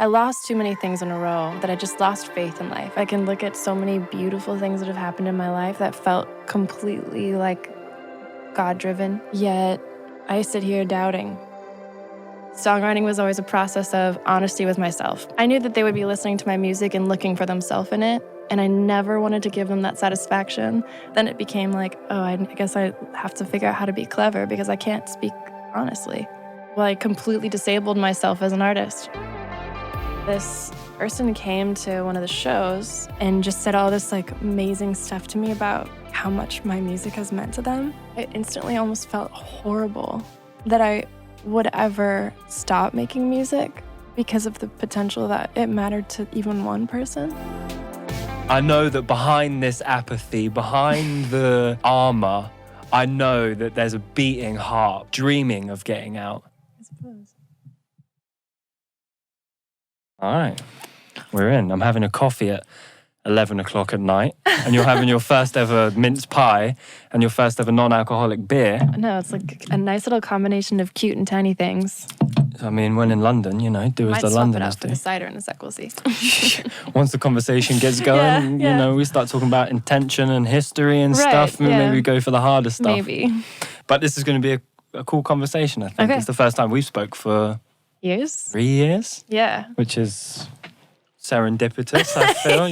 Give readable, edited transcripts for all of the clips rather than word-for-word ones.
I lost too many things in a row that I just lost faith in life. I can look at so many beautiful things that have happened in my life that felt completely like God-driven, yet I sit here doubting. Songwriting was always a process of honesty with myself. I knew that they would be listening to my music and looking for themselves in it, and I never wanted to give them that satisfaction. Then it became like, oh, I guess I have to figure out how to be clever because I can't speak honestly. Well, I completely disabled myself as an artist. This person came to one of the shows and just said all this like amazing stuff to me about how much my music has meant to them. I instantly almost felt horrible that I would ever stop making music because of the potential that it mattered to even one person. I know that behind this apathy, behind the armor, I know that there's a beating heart dreaming of getting out. I suppose. All right, we're in. I'm having a coffee at 11 o'clock at night, and you're having your first ever mince pie and your first ever non-alcoholic beer. No, it's like a nice little combination of cute and tiny things. I mean, when in London, do as the Londoners do. Might swap it out for the cider in a sec, we'll see. Once the conversation gets going, yeah. We start talking about intention and history and stuff. Maybe we go for the harder stuff. Maybe. But this is going to be a cool conversation, I think. Okay. It's the first time we've spoke for... Years? 3 years? Yeah. Which is serendipitous, I feel,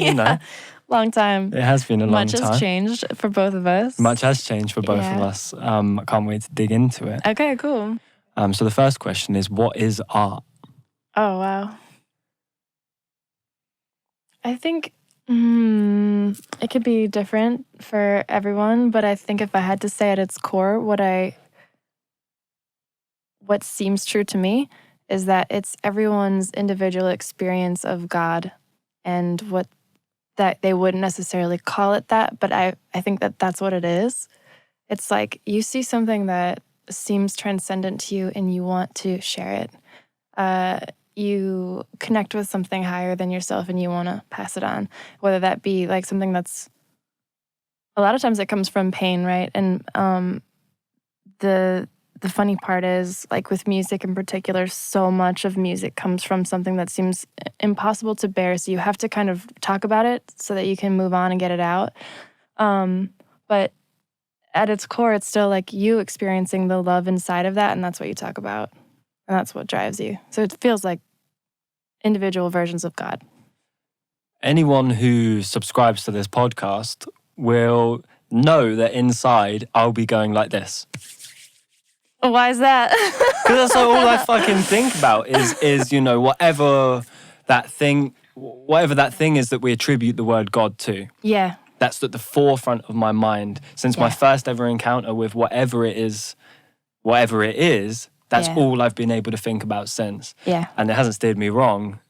Long time. It has been a long time. Much has changed for both of us. Much has changed for both of us. I can't wait to dig into it. Okay, cool. So the first question is, what is art? Oh, wow. I think it could be different for everyone, but I think if I had to say at its core, what seems true to me is that it's everyone's individual experience of God, and what that they wouldn't necessarily call it that, but I think that that's what it is. It's like you see something that seems transcendent to you and you want to share it. You connect with something higher than yourself and you want to pass it on, whether that be like something that's, a lot of times it comes from pain, right? And the funny part is, like with music in particular, so much of music comes from something that seems impossible to bear. So you have to kind of talk about it so that you can move on and get it out. But at its core, it's still like you experiencing the love inside of that, and that's what you talk about. And that's what drives you. So it feels like individual versions of God. Anyone who subscribes to this podcast will know that inside I'll be going like this. Why is that? Because that's all I fucking think about is whatever that thing is that we attribute the word God to. Yeah. That's at the forefront of my mind since my first ever encounter with whatever it is. That's all I've been able to think about since. Yeah. And it hasn't steered me wrong.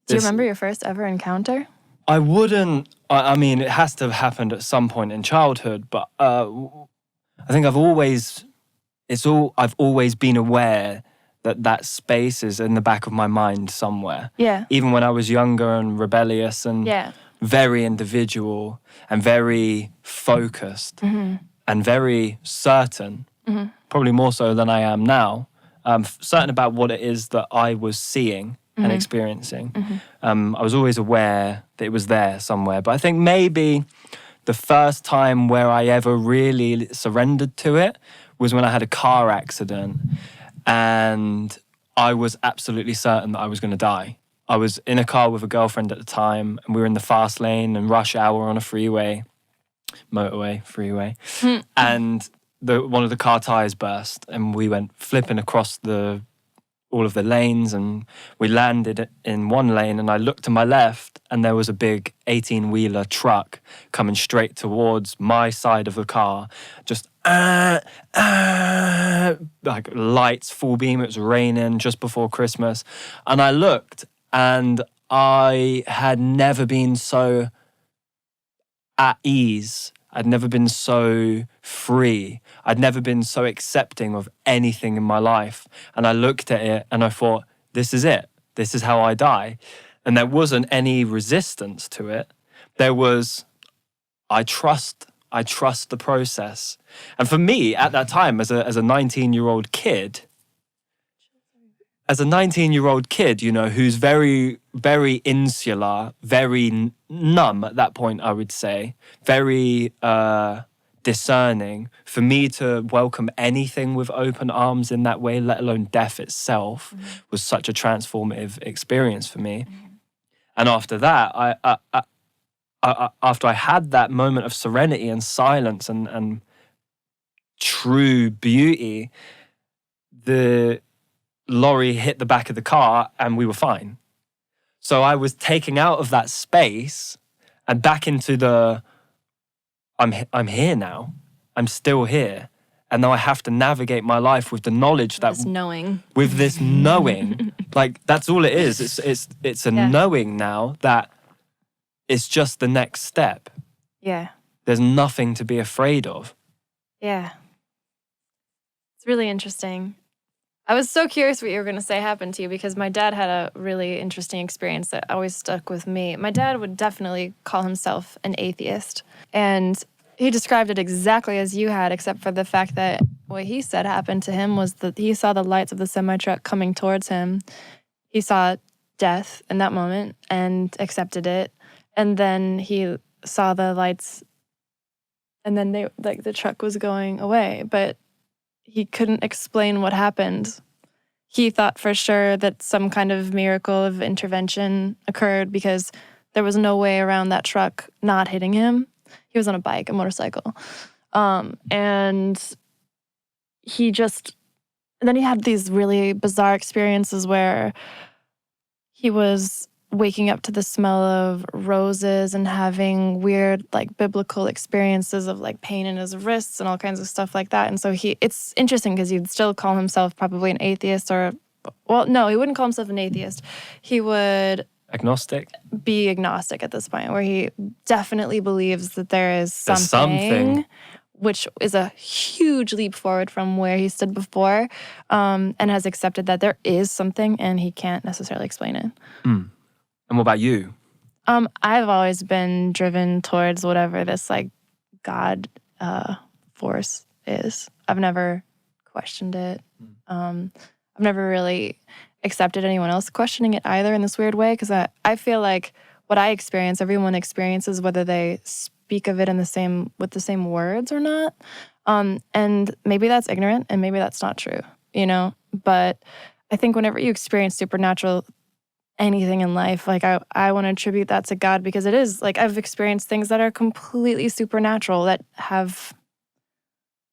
Do you remember your first ever encounter? I wouldn't. I mean, it has to have happened at some point in childhood, but I think I've always been aware that space is in the back of my mind somewhere. Yeah. Even when I was younger and rebellious and very individual and very focused and very certain, probably more so than I am now, certain about what it is that I was seeing and experiencing. I was always aware that it was there somewhere. But I think maybe the first time where I ever really surrendered to it was when I had a car accident and I was absolutely certain that I was going to die. I was in a car with a girlfriend at the time and we were in the fast lane and rush hour on a freeway, and one of the car tires burst and we went flipping across all of the lanes and we landed in one lane and I looked to my left and there was a big 18-wheeler truck coming straight towards my side of the car, just like lights, full beam. It was raining just before Christmas. And I looked and I had never been so at ease. I'd never been so free. I'd never been so accepting of anything in my life. And I looked at it and I thought, this is it. This is how I die. And there wasn't any resistance to it. There was, I trust the process. And for me, at that time, as a 19-year-old kid, as a 19-year-old kid, you know, who's very, very insular, very numb at that point, I would say, very discerning, for me to welcome anything with open arms in that way, let alone death itself, was such a transformative experience for me. And after that, after I had that moment of serenity and silence and true beauty, the lorry hit the back of the car and we were fine. So I was taken out of that space and back into the, I'm here now. I'm still here. And now I have to navigate my life with the knowledge that... This knowing. With this knowing. Like, that's all it is. It's a knowing now that it's just the next step. Yeah. There's nothing to be afraid of. Yeah. It's really interesting. I was so curious what you were going to say happened to you because my dad had a really interesting experience that always stuck with me. My dad would definitely call himself an atheist. And he described it exactly as you had, except for the fact that what he said happened to him was that he saw the lights of the semi-truck coming towards him. He saw death in that moment and accepted it. And then he saw the lights and then the truck was going away. But he couldn't explain what happened. He thought for sure that some kind of miracle of intervention occurred because there was no way around that truck not hitting him. He was on a bike, a motorcycle. And then he had these really bizarre experiences where he was waking up to the smell of roses and having weird, like, biblical experiences of, like, pain in his wrists and all kinds of stuff like that. And so it's interesting because he'd still call himself probably an atheist well, no, he wouldn't call himself an atheist. He would... Agnostic? Be agnostic at this point, where he definitely believes that there's something. Which is a huge leap forward from where he stood before, and has accepted that there is something and he can't necessarily explain it. Mm. And what about you? I've always been driven towards whatever this, like, God force is. I've never questioned it. I've never really accepted anyone else questioning it either in this weird way, because I feel like what I experience, everyone experiences, whether they speak of it with the same words or not. And maybe that's ignorant and maybe that's not true, you know? But I think whenever you experience supernatural anything in life, like I want to attribute that to God, because it is, like, I've experienced things that are completely supernatural that have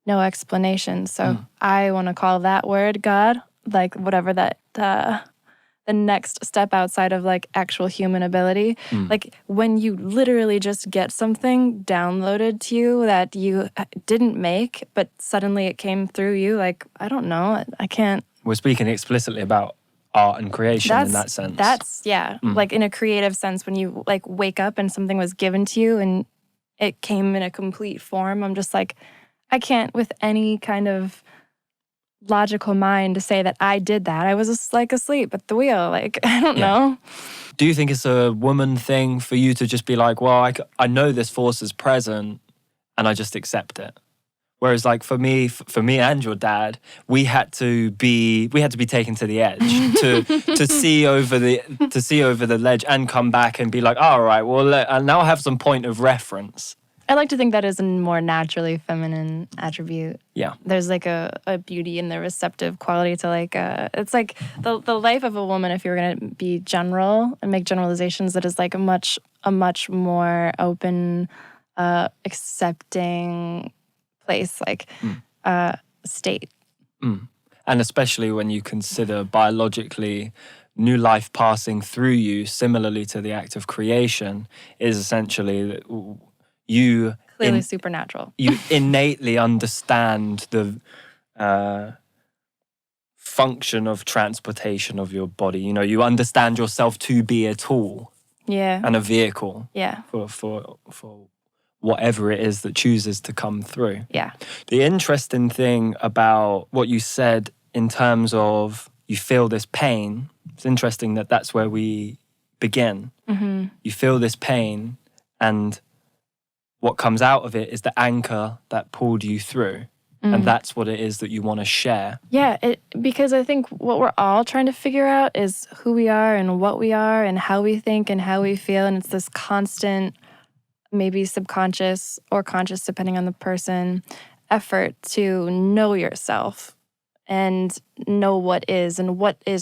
no explanation. So I want to call that word God, like whatever that the next step outside of, like, actual human ability. Like, when you literally just get something downloaded to you that you didn't make, but suddenly it came through you, like, I don't know, I can't. We're speaking explicitly about art and creation in that sense. That's, yeah. Like, in a creative sense, when you, like, wake up and something was given to you and it came in a complete form, I'm just like, I can't with any kind of logical mind to say that I did that. I was just, like, asleep at the wheel. Like, I don't know. Do you think it's a woman thing for you to just be like, well, I know this force is present and I just accept it? Whereas, like, for me and your dad, we had to be taken to the edge to see over the ledge and come back and be like, all right, well, now I have some point of reference. I like to think that is a more naturally feminine attribute. Yeah. There's, like, a beauty in the receptive quality to, like, it's like the life of a woman, if you're going to be general and make generalizations, that is, like, a much more open, accepting place, like, state. And especially when you consider biologically new life passing through you, similarly to the act of creation, is essentially you clearly supernatural. You innately understand the function of transportation of your body. You know, you understand yourself to be a tool, and a vehicle, for whatever it is that chooses to come through. Yeah. The interesting thing about what you said in terms of you feel this pain, it's interesting that that's where we begin. You feel this pain, and what comes out of it is the anchor that pulled you through. And that's what it is that you want to share. Yeah, because I think what we're all trying to figure out is who we are and what we are and how we think and how we feel. And it's this constant, maybe subconscious or conscious, depending on the person, effort to know yourself and know what is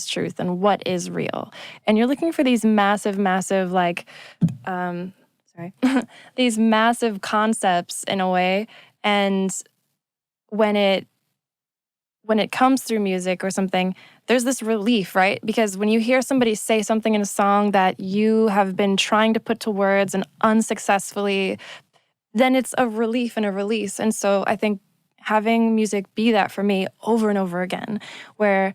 truth and what is real. And you're looking for these massive, like, these massive concepts in a way. And when it comes through music or something, there's this relief, right? Because when you hear somebody say something in a song that you have been trying to put to words and unsuccessfully, then it's a relief and a release. And so I think having music be that for me over and over again, where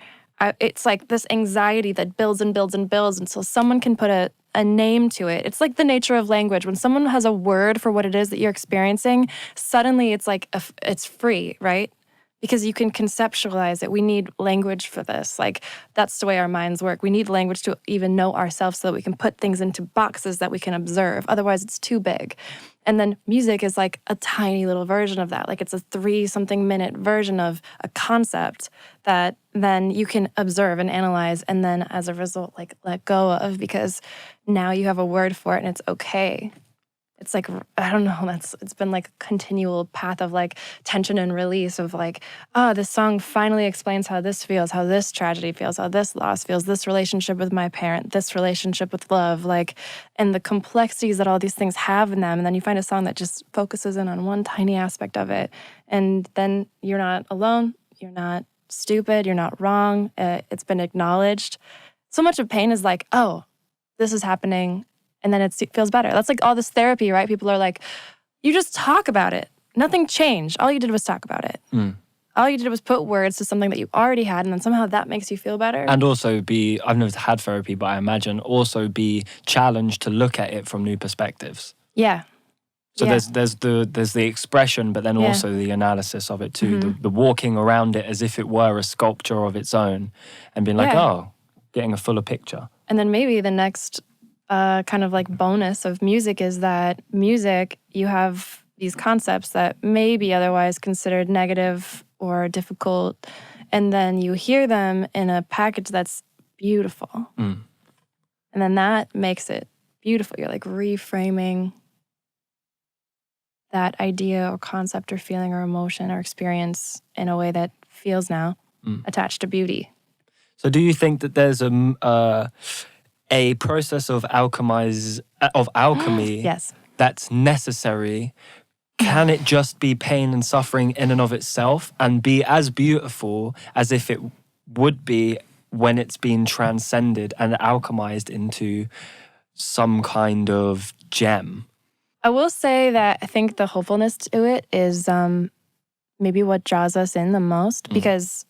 it's like this anxiety that builds and builds and builds until someone can put a name to it. It's like the nature of language. When someone has a word for what it is that you're experiencing, suddenly it's like it's free, right? Because you can conceptualize it. We need language for this. Like, that's the way our minds work. We need language to even know ourselves so that we can put things into boxes that we can observe. Otherwise, it's too big. And then music is like a tiny little version of that. Like, it's a 3-something minute version of a concept that then you can observe and analyze and then as a result, like, let go of, because now you have a word for it and it's okay. It's like, I don't know, it's been like a continual path of like tension and release of like, this song finally explains how this feels, how this tragedy feels, how this loss feels, this relationship with my parent, this relationship with love, like, and the complexities that all these things have in them. And then you find a song that just focuses in on one tiny aspect of it. And then you're not alone, you're not stupid, you're not wrong, it's been acknowledged. So much of pain is like, oh, this is happening. And then it feels better. That's like all this therapy, right? People are like, you just talk about it. Nothing changed. All you did was talk about it. All you did was put words to something that you already had, and then somehow that makes you feel better. And also I've never had therapy, but I imagine also be challenged to look at it from new perspectives. Yeah. So there's the expression, but then also the analysis of it too. The walking around it as if it were a sculpture of its own and being like, getting a fuller picture. And then maybe the next kind of like bonus of music is that music, you have these concepts that may be otherwise considered negative or difficult, and then you hear them in a package that's beautiful. And then that makes it beautiful. You're like reframing that idea or concept or feeling or emotion or experience in a way that feels now attached to beauty. So do you think that there's a process of alchemy yes. that's necessary? Can it just be pain and suffering in and of itself and be as beautiful as if it would be when it's been transcended and alchemized into some kind of gem? I will say that I think the hopefulness to it is maybe what draws us in the most, because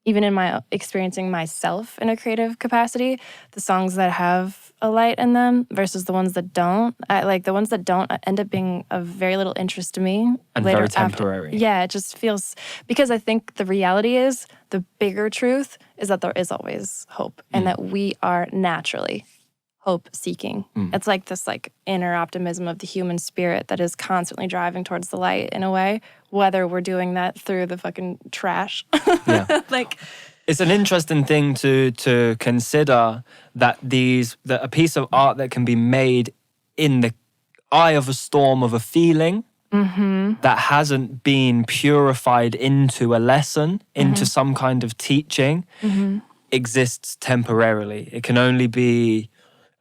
even in my experiencing myself in a creative capacity, the songs that have a light in them versus the ones that don't, the ones that don't end up being of very little interest to me. And very temporary. Yeah, it just feels, because I think the reality is, the bigger truth is that there is always hope and that we are naturally hope-seeking. It's like this inner optimism of the human spirit that is constantly driving towards the light in a way, whether we're doing that through the fucking trash. Yeah. It's an interesting thing to consider that a piece of art that can be made in the eye of a storm of a feeling that hasn't been purified into a lesson, into some kind of teaching, exists temporarily. It can only be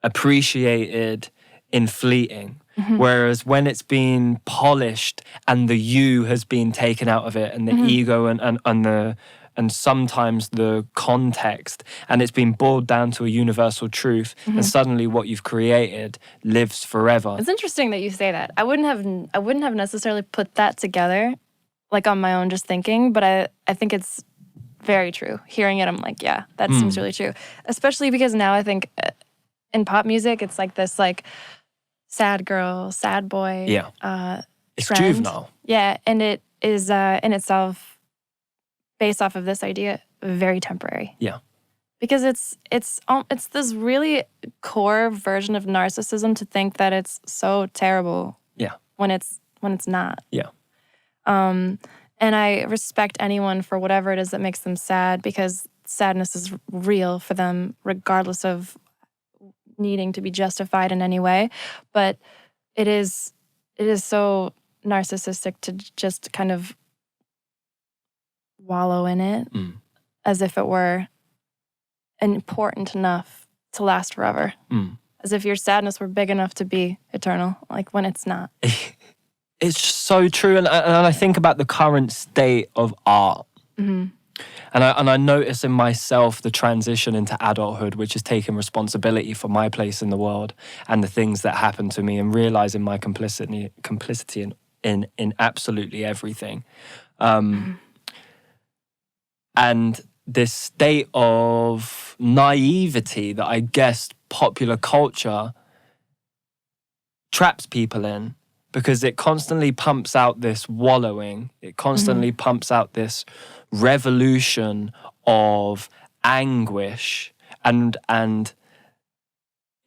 appreciated in fleeting. Whereas when it's been polished and the you has been taken out of it and the ego and sometimes the context, and it's been boiled down to a universal truth, and suddenly what you've created lives forever. It's interesting that you say that. I wouldn't have necessarily put that together on my own just thinking, but I think it's very true. Hearing it, I'm like, yeah, that seems really true. Especially because now I think in pop music, it's like this sad girl, sad boy. Yeah. It's trend. juvenile. Yeah, and it is in itself based off of this idea, very temporary. Yeah. Because it's this really core version of narcissism to think that it's so terrible. Yeah. When it's not. Yeah. And I respect anyone for whatever it is that makes them sad, because sadness is real for them, regardless of needing to be justified in any way. But it is so narcissistic to just kind of wallow in it as if it were important enough to last forever. As if your sadness were big enough to be eternal, like when it's not. It's so true. And I think about the current state of art. And I notice in myself the transition into adulthood, which is taking responsibility for my place in the world and the things that happen to me, and realizing my complicity in absolutely everything. And this state of naivety that I guess popular culture traps people in, because it constantly pumps out this wallowing. It constantly pumps out this revolution of anguish, and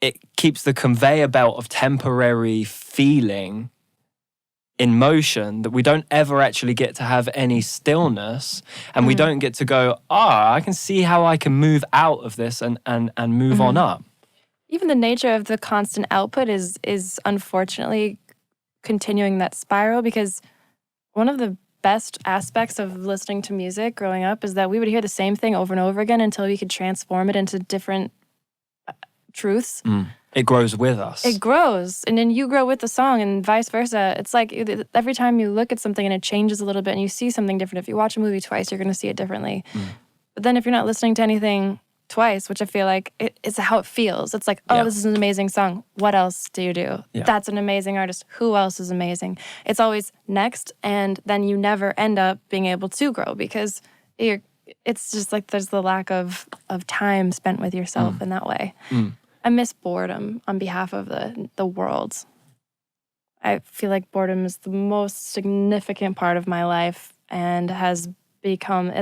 it keeps the conveyor belt of temporary feeling in motion, that we don't ever actually get to have any stillness, and we don't get to go, I can see how I can move out of this and move on up. Even the nature of the constant output is unfortunately continuing that spiral, because one of the best aspects of listening to music growing up is that we would hear the same thing over and over again until we could transform it into different truths. It grows with us. It grows, and then you grow with the song, and vice versa. It's like every time you look at something and it changes a little bit and you see something different. If you watch a movie twice, you're going to see it differently. But then if you're not listening to anything twice, which I feel like it's how it feels. It's like, this is an amazing song. What else do you do? Yeah. That's an amazing artist. Who else is amazing? It's always next, and then you never end up being able to grow, because it's just like there's the lack of time spent with yourself in that way. I miss boredom on behalf of the world. I feel like boredom is the most significant part of my life, and has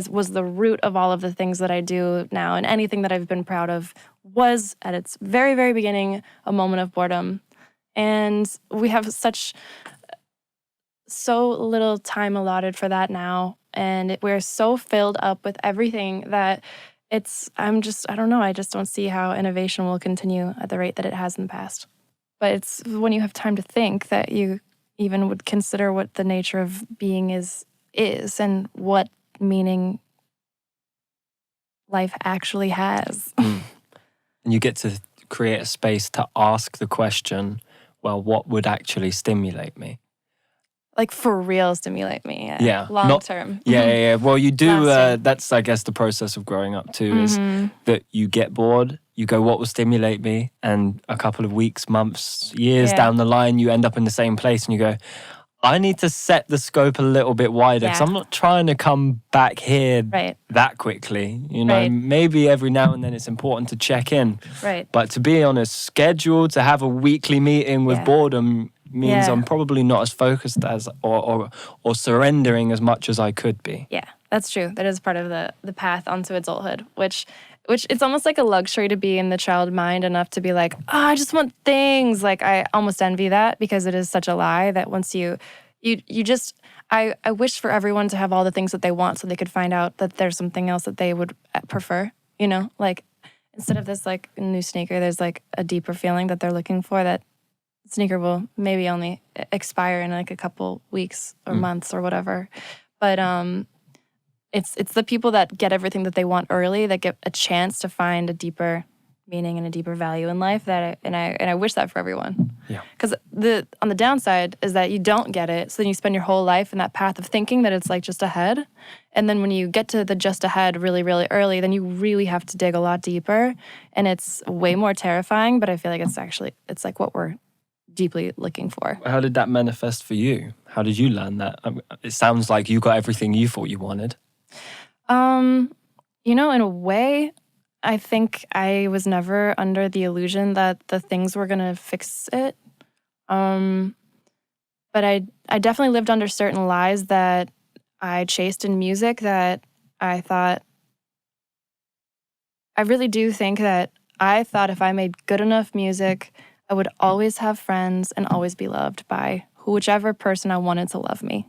was the root of all of the things that I do now, and anything that I've been proud of was at its very, very beginning a moment of boredom. And we have so little time allotted for that now, and we're so filled up with everything that I don't know, I just don't see how innovation will continue at the rate that it has in the past. But it's when you have time to think that you even would consider what the nature of being is and what meaning life actually has. And you get to create a space to ask the question, well, what would actually stimulate me? Like for real stimulate me. Yeah. Long term. Yeah. Well, you do, that's, I guess, the process of growing up too, is that you get bored, you go, what will stimulate me? And a couple of weeks, months, years down the line, you end up in the same place and you go, I need to set the scope a little bit wider, because I'm not trying to come back here that quickly. You know, maybe every now and then it's important to check in. Right. But to be on a schedule, to have a weekly meeting with boredom means I'm probably not as focused as or surrendering as much as I could be. Yeah, that's true. That is part of the path onto adulthood, which it's almost like a luxury to be in the child mind enough to be like, I just want things. Like, I almost envy that, because it is such a lie that once you just, I wish for everyone to have all the things that they want so they could find out that there's something else that they would prefer, you know? Like, instead of this, like, new sneaker, there's, like, a deeper feeling that they're looking for, that sneaker will maybe only expire in, like, a couple weeks or months or whatever. But, It's the people that get everything that they want early that get a chance to find a deeper meaning and a deeper value in life. I wish that for everyone. Yeah. Because on the downside is that you don't get it, so then you spend your whole life in that path of thinking that it's like just ahead, and then when you get to the just ahead really, really early, then you really have to dig a lot deeper, and it's way more terrifying. But I feel like it's like what we're deeply looking for. How did that manifest for you? How did you learn that? It sounds like you got everything you thought you wanted. In a way, I think I was never under the illusion that the things were going to fix it. But I definitely lived under certain lies that I chased in music, that I thought, I really do think that I thought if I made good enough music, I would always have friends and always be loved by whichever person I wanted to love me.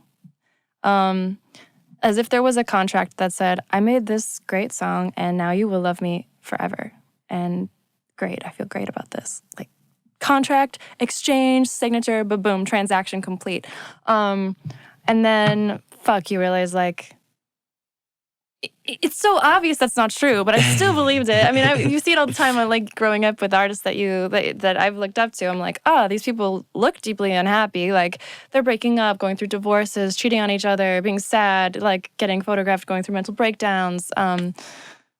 as if there was a contract that said, I made this great song and now you will love me forever. And great, I feel great about this. Like contract, exchange, signature, boom, transaction complete. And then, you realize like, it's so obvious that's not true, but I still believed it. I mean, you see it all the time. I'm like growing up with artists that I've looked up to. I'm like, these people look deeply unhappy. Like they're breaking up, going through divorces, cheating on each other, being sad, like getting photographed, going through mental breakdowns.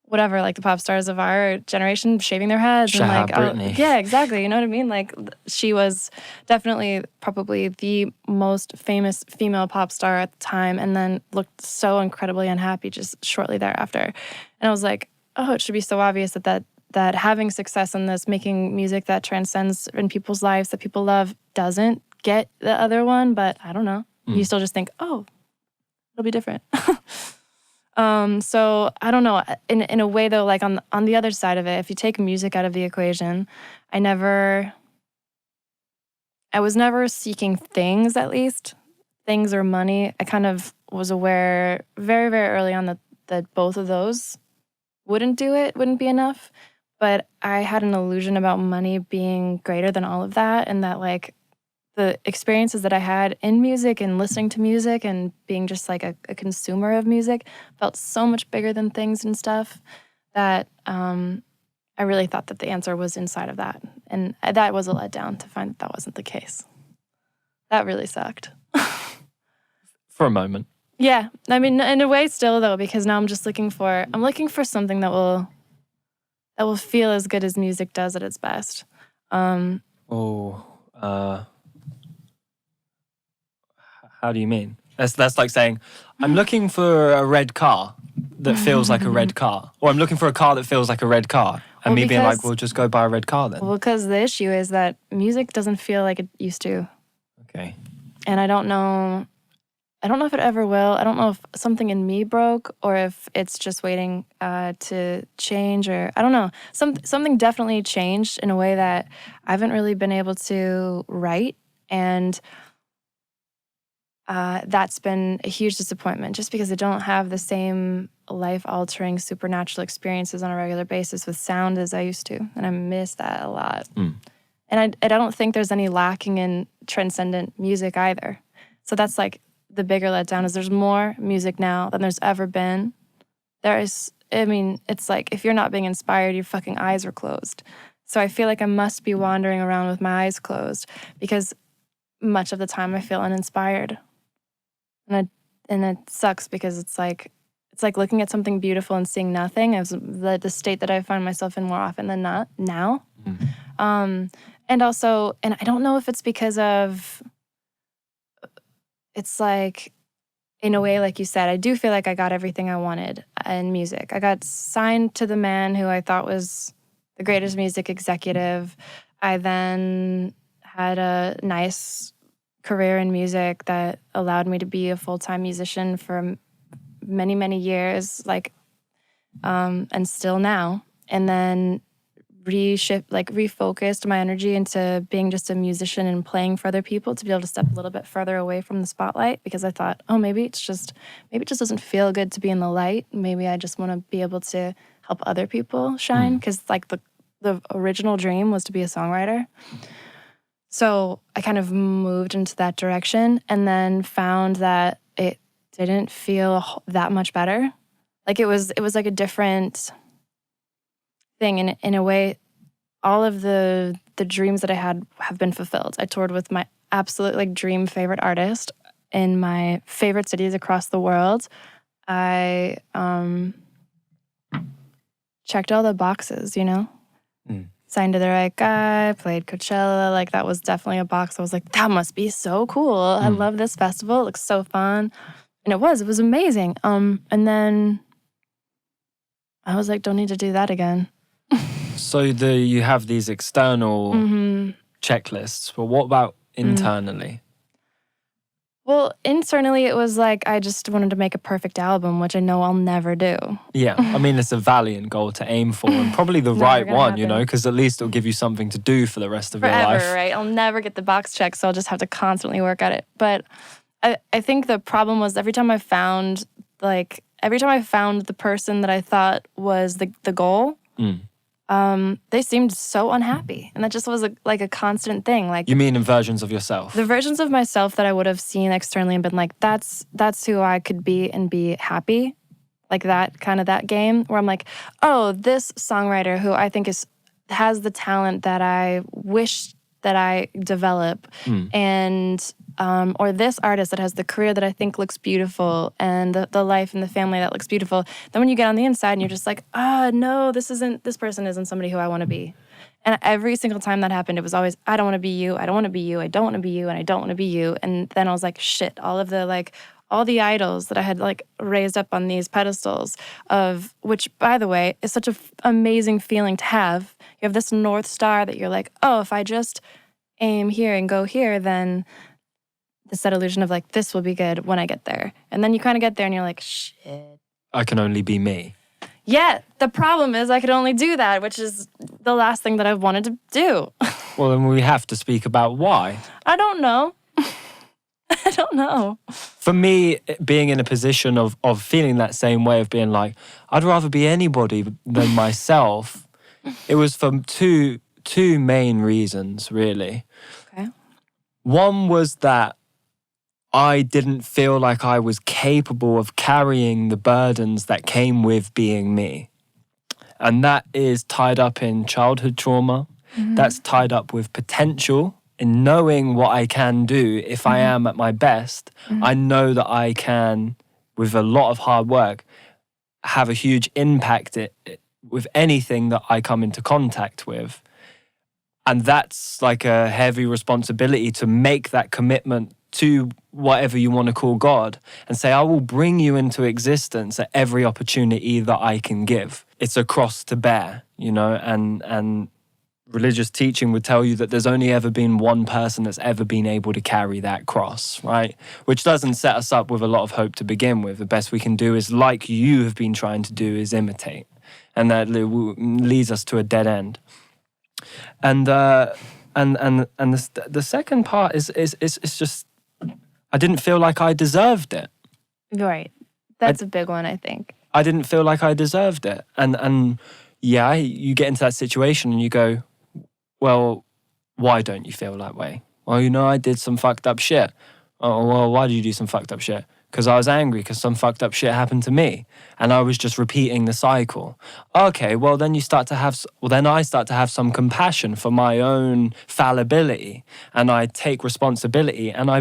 Whatever, like the pop stars of our generation shaving their heads. Shout and like, Britney. Yeah, exactly. You know what I mean? Like she was definitely probably the most famous female pop star at the time and then looked so incredibly unhappy just shortly thereafter. And I was like, it should be so obvious that having success in this, making music that transcends in people's lives that people love doesn't get the other one. But I don't know. You still just think, it'll be different. So I don't know, in a way though, like on the other side of it, if you take music out of the equation, I was never seeking things, at least, things or money. I kind of was aware very, very early on that both of those wouldn't be enough. But I had an illusion about money being greater than all of that, and that like the experiences that I had in music and listening to music and being just like a consumer of music felt so much bigger than things and stuff that I really thought that the answer was inside of that. And that was a letdown to find that wasn't the case. That really sucked. For a moment. Yeah. I mean, in a way still though, because now I'm looking for something that will feel as good as music does at its best. How do you mean? That's like saying, I'm looking for a red car that feels like a red car. Or I'm looking for a car that feels like a red car. And me being like, well, just go buy a red car then. Well, because the issue is that music doesn't feel like it used to. Okay. And I don't know if it ever will. I don't know if something in me broke or if it's just waiting to change, or I don't know. Something definitely changed in a way that I haven't really been able to write. And that's been a huge disappointment just because I don't have the same life-altering supernatural experiences on a regular basis with sound as I used to. And I miss that a lot. And I don't think there's any lacking in transcendent music either. So that's like the bigger letdown is there's more music now than there's ever been. It's like if you're not being inspired, your fucking eyes are closed. So I feel like I must be wandering around with my eyes closed because much of the time I feel uninspired. And it sucks because it's like looking at something beautiful and seeing nothing is the state that I find myself in more often than not now. And I don't know if it's because of, it's like, in a way, like you said, I do feel like I got everything I wanted in music. I got signed to the man who I thought was the greatest music executive. I then had a nice career in music that allowed me to be a full-time musician for many, many years, and still now. And then refocused my energy into being just a musician and playing for other people to be able to step a little bit further away from the spotlight, because I thought, maybe it just doesn't feel good to be in the light. Maybe I just want to be able to help other people shine, because like the original dream was to be a songwriter. So I kind of moved into that direction and then found that it didn't feel that much better. Like it was like a different thing. In a way, all of the dreams that I had have been fulfilled. I toured with my absolute dream favorite artist in my favorite cities across the world. I checked all the boxes, Signed to the right guy, played Coachella. That was definitely a box. I was like, that must be so cool. I love this festival. It looks so fun. And it was amazing. And then I was like, don't need to do that again. So you have these external checklists, but what about internally? Well, internally, it was like I just wanted to make a perfect album, which I know I'll never do. Yeah, it's a valiant goal to aim for, and probably the right one, because at least it'll give you something to do for the rest of your life. Forever, right? I'll never get the box checked, so I'll just have to constantly work at it. But I think the problem was every time I found like, every time I found the person that I thought was the goal, they seemed so unhappy. And that just was a constant thing. Like, you mean in versions of yourself? The versions of myself that I would have seen externally and been like, that's who I could be and be happy. Like that game where I'm like, oh, this songwriter who I think has the talent that I wish that I develop, and or this artist that has the career that I think looks beautiful, and the life and the family that looks beautiful. Then when you get on the inside and you're just like, no, this person isn't somebody who I want to be. And every single time that happened, it was always, I don't want to be you, I don't want to be you, I don't want to be you, and I don't want to be you. And then I was like, shit, all the idols that I had like raised up on these pedestals of, which by the way, is such an amazing feeling to have. You have this North Star that you're like, oh, if I just aim here and go here, then it's that illusion of like, this will be good when I get there. And then you kind of get there and you're like, shit. I can only be me. Yeah, the problem is I could only do that, which is the last thing that I've wanted to do. Well, then we have to speak about why. I don't know. I don't know. For me, being in a position of feeling that same way of being like, I'd rather be anybody than myself, it was for two main reasons, really. Okay. One was that I didn't feel like I was capable of carrying the burdens that came with being me. And that is tied up in childhood trauma. Mm-hmm. That's tied up with potential. In knowing what I can do if I am at my best, I know that I can, with a lot of hard work, have a huge impact with anything that I come into contact with. And that's like a heavy responsibility to make that commitment to whatever you want to call God and say, I will bring you into existence at every opportunity that I can give. It's a cross to bear, and religious teaching would tell you that there's only ever been one person that's ever been able to carry that cross, right? Which doesn't set us up with a lot of hope to begin with. The best we can do is, like you have been trying to do, is imitate. And that leads us to a dead end. And the second part is just, I didn't feel like I deserved it. Right. That's a big one, I think. I didn't feel like I deserved it. And yeah, you get into that situation and you go, well, why don't you feel that way? Well, I did some fucked up shit. Oh, well, why did you do some fucked up shit? Because I was angry because some fucked up shit happened to me. And I was just repeating the cycle. Okay, well, then I start to have some compassion for my own fallibility. And I take responsibility and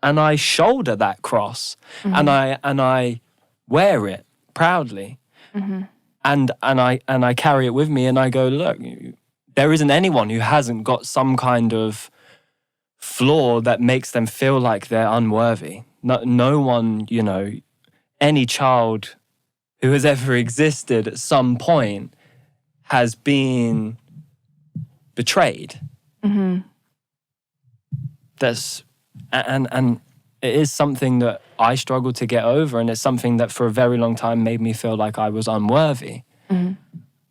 I shoulder that cross. And I wear it proudly. Mm-hmm. And I carry it with me and I go, look, there isn't anyone who hasn't got some kind of flaw that makes them feel like they're unworthy. No one, any child who has ever existed at some point has been betrayed. Mm-hmm. And it is something that I struggled to get over, and it's something that for a very long time made me feel like I was unworthy. Mm-hmm.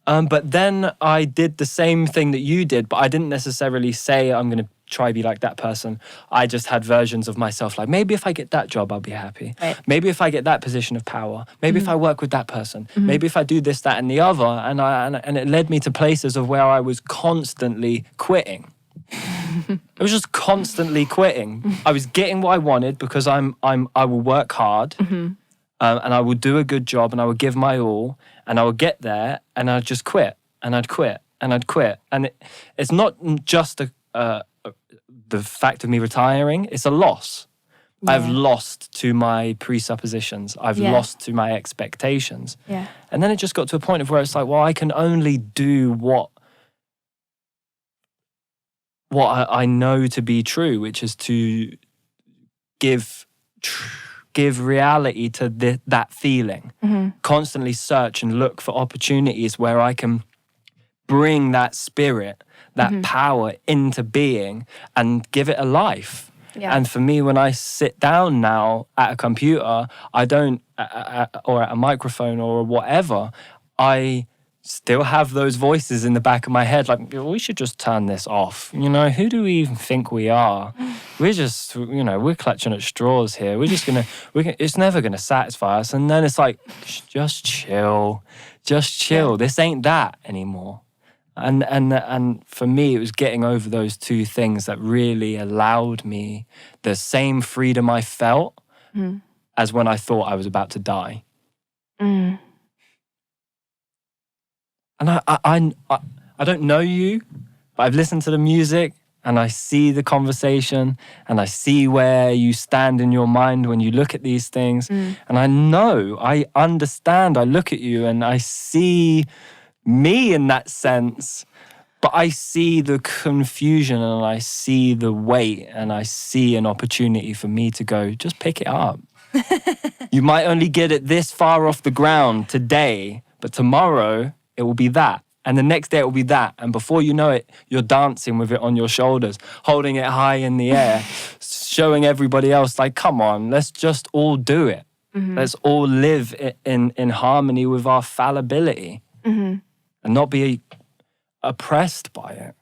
But then I did the same thing that you did, but I didn't necessarily say I'm going to try be like that person. I just had versions of myself like, maybe if I get that job, I'll be happy. Right. Maybe if I get that position of power. Maybe if I work with that person. Maybe if I do this, that, and the other. And it led me to places of where I was constantly quitting. I was just constantly quitting. I was getting what I wanted because I will work hard. And I will do a good job and I will give my all and I will get there and I'd just quit and I'd quit and I'd quit. And it's not just the fact of me retiring, it's a loss. Yeah. I've lost to my presuppositions. I've lost to my expectations. Yeah. And then it just got to a point of where it's like, well, I can only do what I know to be true, which is to give reality to that feeling. Constantly search and look for opportunities where I can bring that spirit, that power into being and give it a life. Yeah. And for me, when I sit down now at a computer, I don't, or at a microphone or whatever, I still have those voices in the back of my head, like, we should just turn this off. You know, who do we even think we are? We're just, you know, we're clutching at straws here. We're just it's never gonna satisfy us. And then it's like, just chill. Yeah. This ain't that anymore. And for me, it was getting over those two things that really allowed me the same freedom I felt as when I thought I was about to die. Mm. And I don't know you, but I've listened to the music and I see the conversation and I see where you stand in your mind when you look at these things. And I understand, I look at you and I see me in that sense, but I see the confusion and I see the weight and I see an opportunity for me to go, just pick it up. You might only get it this far off the ground today, but tomorrow it will be that. And the next day it will be that. And before you know it, you're dancing with it on your shoulders, holding it high in the air, showing everybody else, like, come on, let's just all do it. Let's all live in harmony with our fallibility and not be oppressed by it.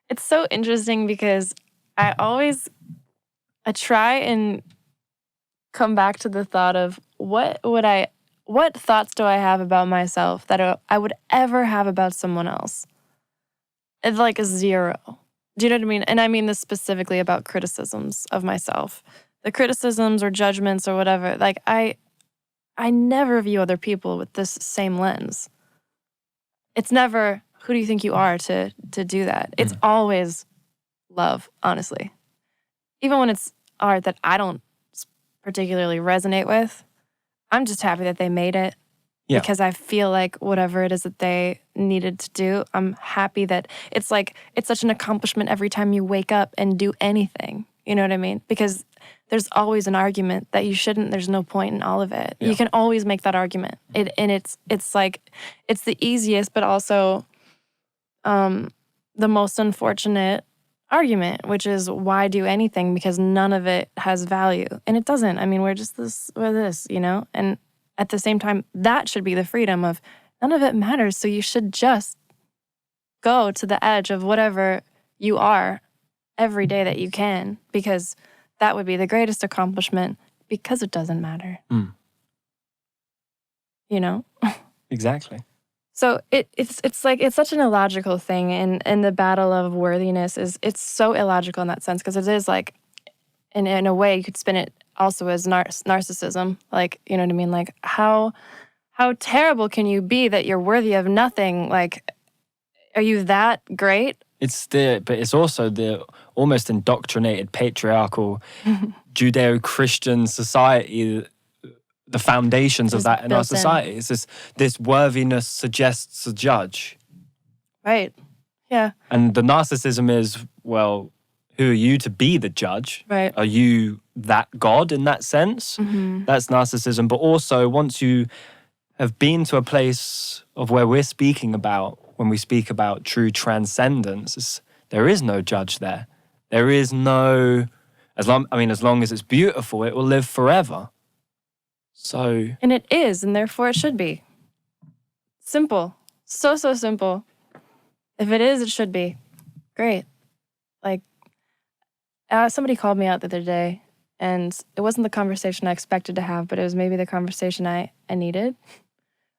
It's so interesting because I try and come back to the thought of what thoughts do I have about myself that I would ever have about someone else? It's like a zero. Do you know what I mean? And I mean this specifically about criticisms of myself. The criticisms or judgments or whatever, like I never view other people with this same lens. It's never, who do you think you are to do that? It's always love, honestly. Even when it's art that I don't particularly resonate with, I'm just happy that they made it because I feel like whatever it is that they needed to do, I'm happy that it's such an accomplishment every time you wake up and do anything. You know what I mean? Because there's always an argument that you shouldn't, there's no point in all of it. Yeah. You can always make that argument. It's like, it's the easiest, but also the most unfortunate argument, which is why do anything? Because none of it has value. And it doesn't. I mean, we're this, you know? And at the same time, that should be the freedom of none of it matters. So you should just go to the edge of whatever you are every day that you can, because that would be the greatest accomplishment because it doesn't matter. You know? Exactly. So it's like, it's such an illogical thing, and the battle of worthiness it's so illogical in that sense, because it is like, in a way you could spin it also as narcissism, like, you know what I mean? Like, how terrible can you be that you're worthy of nothing? Like, are you that great? But it's also the almost indoctrinated patriarchal Judeo-Christian society, the foundations of that in our society. It's this worthiness suggests a judge. Right. Yeah. And the narcissism is, well, who are you to be the judge? Right. Are you that God in that sense? That's narcissism. But also, once you have been to a place of where we're speaking about, when we speak about true transcendence, there is no judge there. There is no, as long as it's beautiful, it will live forever. So. And it is, and therefore it should be. Simple. So simple. If it is, it should be. Great. Like, somebody called me out the other day, and it wasn't the conversation I expected to have, but it was maybe the conversation I needed.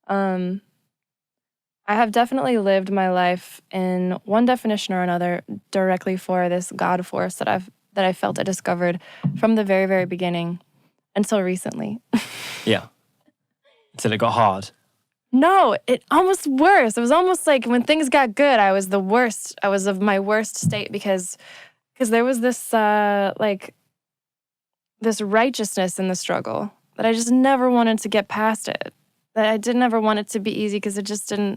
I have definitely lived my life in one definition or another directly for this God force that I felt I discovered from the very, very beginning until recently. Yeah. Until it got hard. No, it almost worse. It was almost like when things got good, I was the worst. I was of my worst state because there was this this righteousness in the struggle that I just never wanted to get past it. That I didn't ever want it to be easy because it just I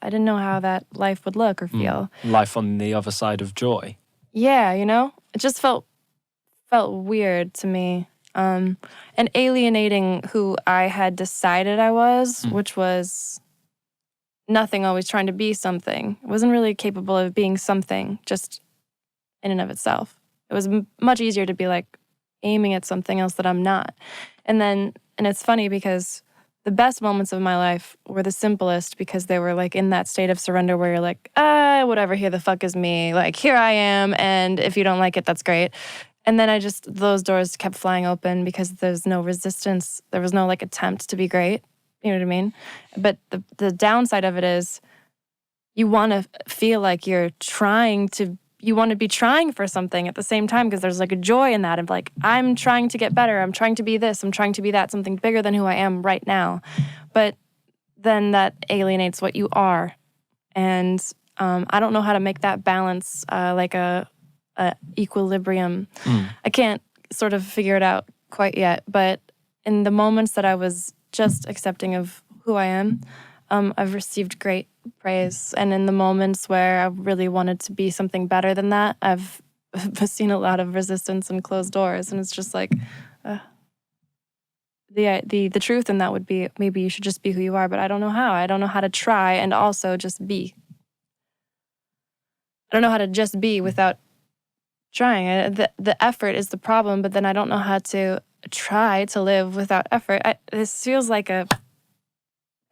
didn't know how that life would look or feel. Life on the other side of joy. Yeah, you know? It just felt weird to me. And alienating who I had decided I was, which was nothing, always trying to be something. I wasn't really capable of being something just in and of itself. It was much easier to be like aiming at something else that I'm not. And it's funny because the best moments of my life were the simplest because they were like in that state of surrender where you're like, whatever, here the fuck is me. Like, here I am. And if you don't like it, that's great. And then those doors kept flying open because there's no resistance. There was no like attempt to be great. You know what I mean? But the downside of it is you want to feel like you want to be trying for something at the same time because there's like a joy in that of like, I'm trying to get better. I'm trying to be this. I'm trying to be that, something bigger than who I am right now. But then that alienates what you are. And I don't know how to make that balance like a equilibrium. I can't sort of figure it out quite yet. But in the moments that I was just accepting of who I am, I've received great praise. And in the moments where I really wanted to be something better than that, I've seen a lot of resistance and closed doors. And it's just like, the truth in that would be maybe you should just be who you are, but I don't know how. I don't know how to try and also just be. I don't know how to just be without trying. The effort is the problem, but then I don't know how to try to live without effort. This feels like a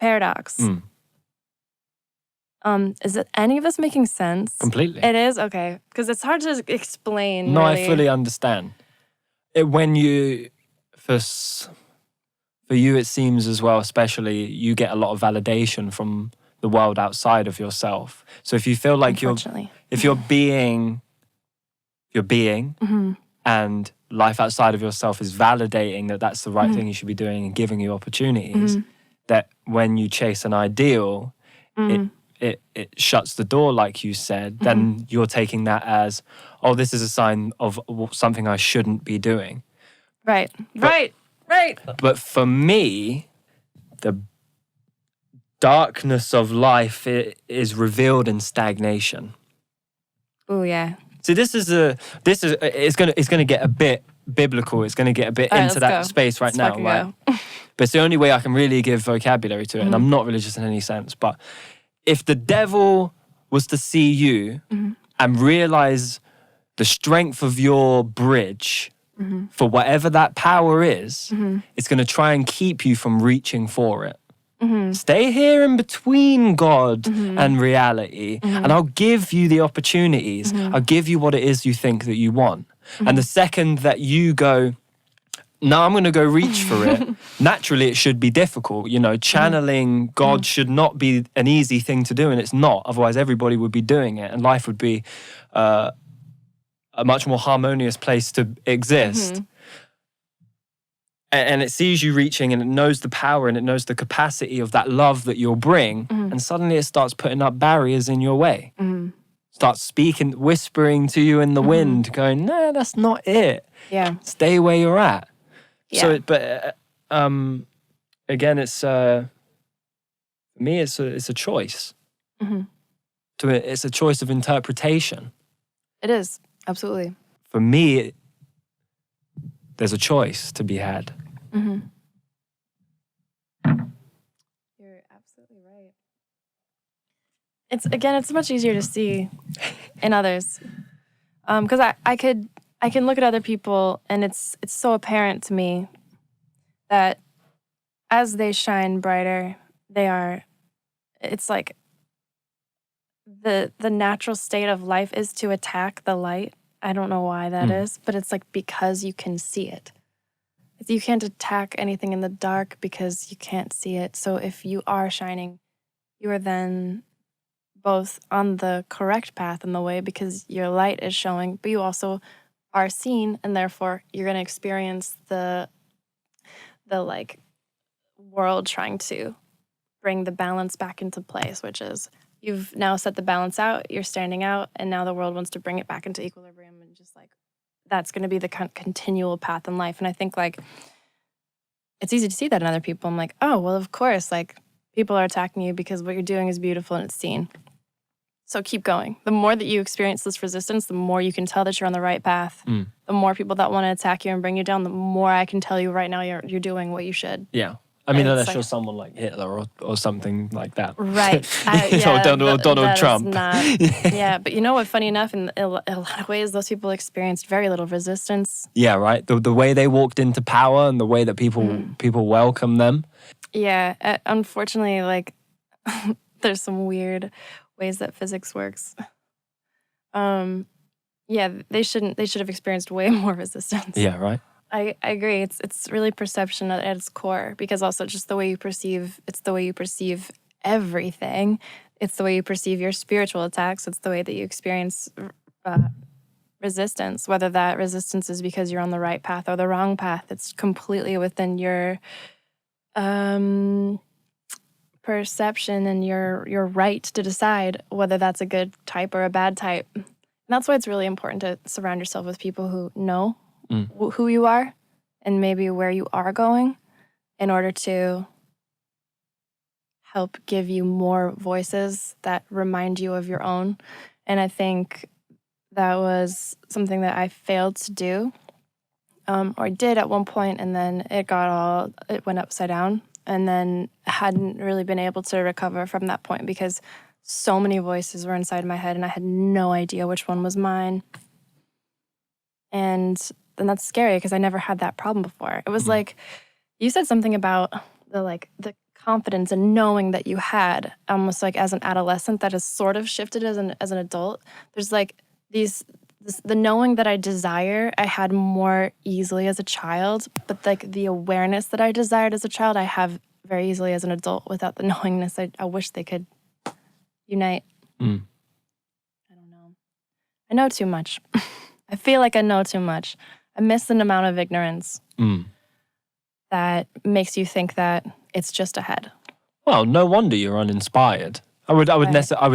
paradox. Is it any of this making sense? Completely. It is? Okay. Because it's hard to explain. No, really. I fully understand. For you, it seems as well, especially, you get a lot of validation from the world outside of yourself. So if you feel like you're being, and life outside of yourself is validating that that's the right thing you should be doing and giving you opportunities, that when you chase an ideal, it shuts the door, like you said, then you're taking that as, oh, this is a sign of something I shouldn't be doing. Right. But for me, the darkness of life is revealed in stagnation. Oh yeah. So it's gonna get a bit biblical. It's gonna get a bit into that space right now, right? But it's the only way I can really give vocabulary to it, and I'm not religious in any sense. But if the devil was to see you and realize the strength of your bridge for whatever that power is, it's going to try and keep you from reaching for it. Stay here in between God and reality, and I'll give you the opportunities. I'll give you what it is you think that you want. And the second that you go, no, I'm going to go reach for it, naturally it should be difficult. You know, channeling God should not be an easy thing to do, and it's not. Otherwise, everybody would be doing it, and life would be a much more harmonious place to exist. And it sees you reaching, and it knows the power, and it knows the capacity of that love that you'll bring, and suddenly it starts putting up barriers in your way. Starts speaking, whispering to you in the wind, going, no, that's not it. Yeah. Stay where you're at. Yeah. So, but again, it's for me, it's a choice. It's a choice of interpretation. It is, absolutely. For me, there's a choice to be had. You're absolutely right. It's much easier to see in others, because I can look at other people, and it's so apparent to me that as they shine brighter, it's like the natural state of life is to attack the light. I don't know why that is, but it's like because you can see it. You can't attack anything in the dark because you can't see it. So if you are shining, you are then both on the correct path in the way because your light is showing, but you also are seen, and therefore you're going to experience the like world trying to bring the balance back into place, which is you've now set the balance out, you're standing out, and now the world wants to bring it back into equilibrium, and just like that's going to be the continual path in life. And I think like it's easy to see that in other people. I'm like, oh, well, of course, like people are attacking you because what you're doing is beautiful and it's seen. So keep going. The more that you experience this resistance, the more you can tell that you're on the right path. The more people that want to attack you and bring you down, the more I can tell you right now you're doing what you should. Yeah. I mean, unless you're someone like Hitler or something like that. Right. Or Donald Trump. Yeah, but you know what, funny enough, in a lot of ways, those people experienced very little resistance. Yeah, right. The way they walked into power and the way that people welcome them. Yeah, unfortunately, like, there's some weird ways that physics works. Yeah, they should have experienced way more resistance. Yeah, right. I agree. It's really perception at its core, because also just the way you perceive, it's the way you perceive everything. It's the way you perceive your spiritual attacks. It's the way that you experience resistance, whether that resistance is because you're on the right path or the wrong path. It's completely within your perception and your right to decide whether that's a good type or a bad type. And that's why it's really important to surround yourself with people who know who you are and maybe where you are going, in order to help give you more voices that remind you of your own. And I think that was something that I failed to do, or I did at one point, and then it went upside down, and then hadn't really been able to recover from that point, because so many voices were inside my head and I had no idea which one was mine. And then that's scary, because I never had that problem before. It was like, you said something about the confidence and knowing that you had, almost like as an adolescent, that has sort of shifted as an adult. There's like the knowing that I desire, I had more easily as a child, but like the awareness that I desired as a child, I have very easily as an adult without the knowingness. I wish they could unite. I don't know. I know too much. I feel like I know too much. I miss an amount of ignorance that makes you think that it's just ahead. Well, no wonder you're uninspired. I would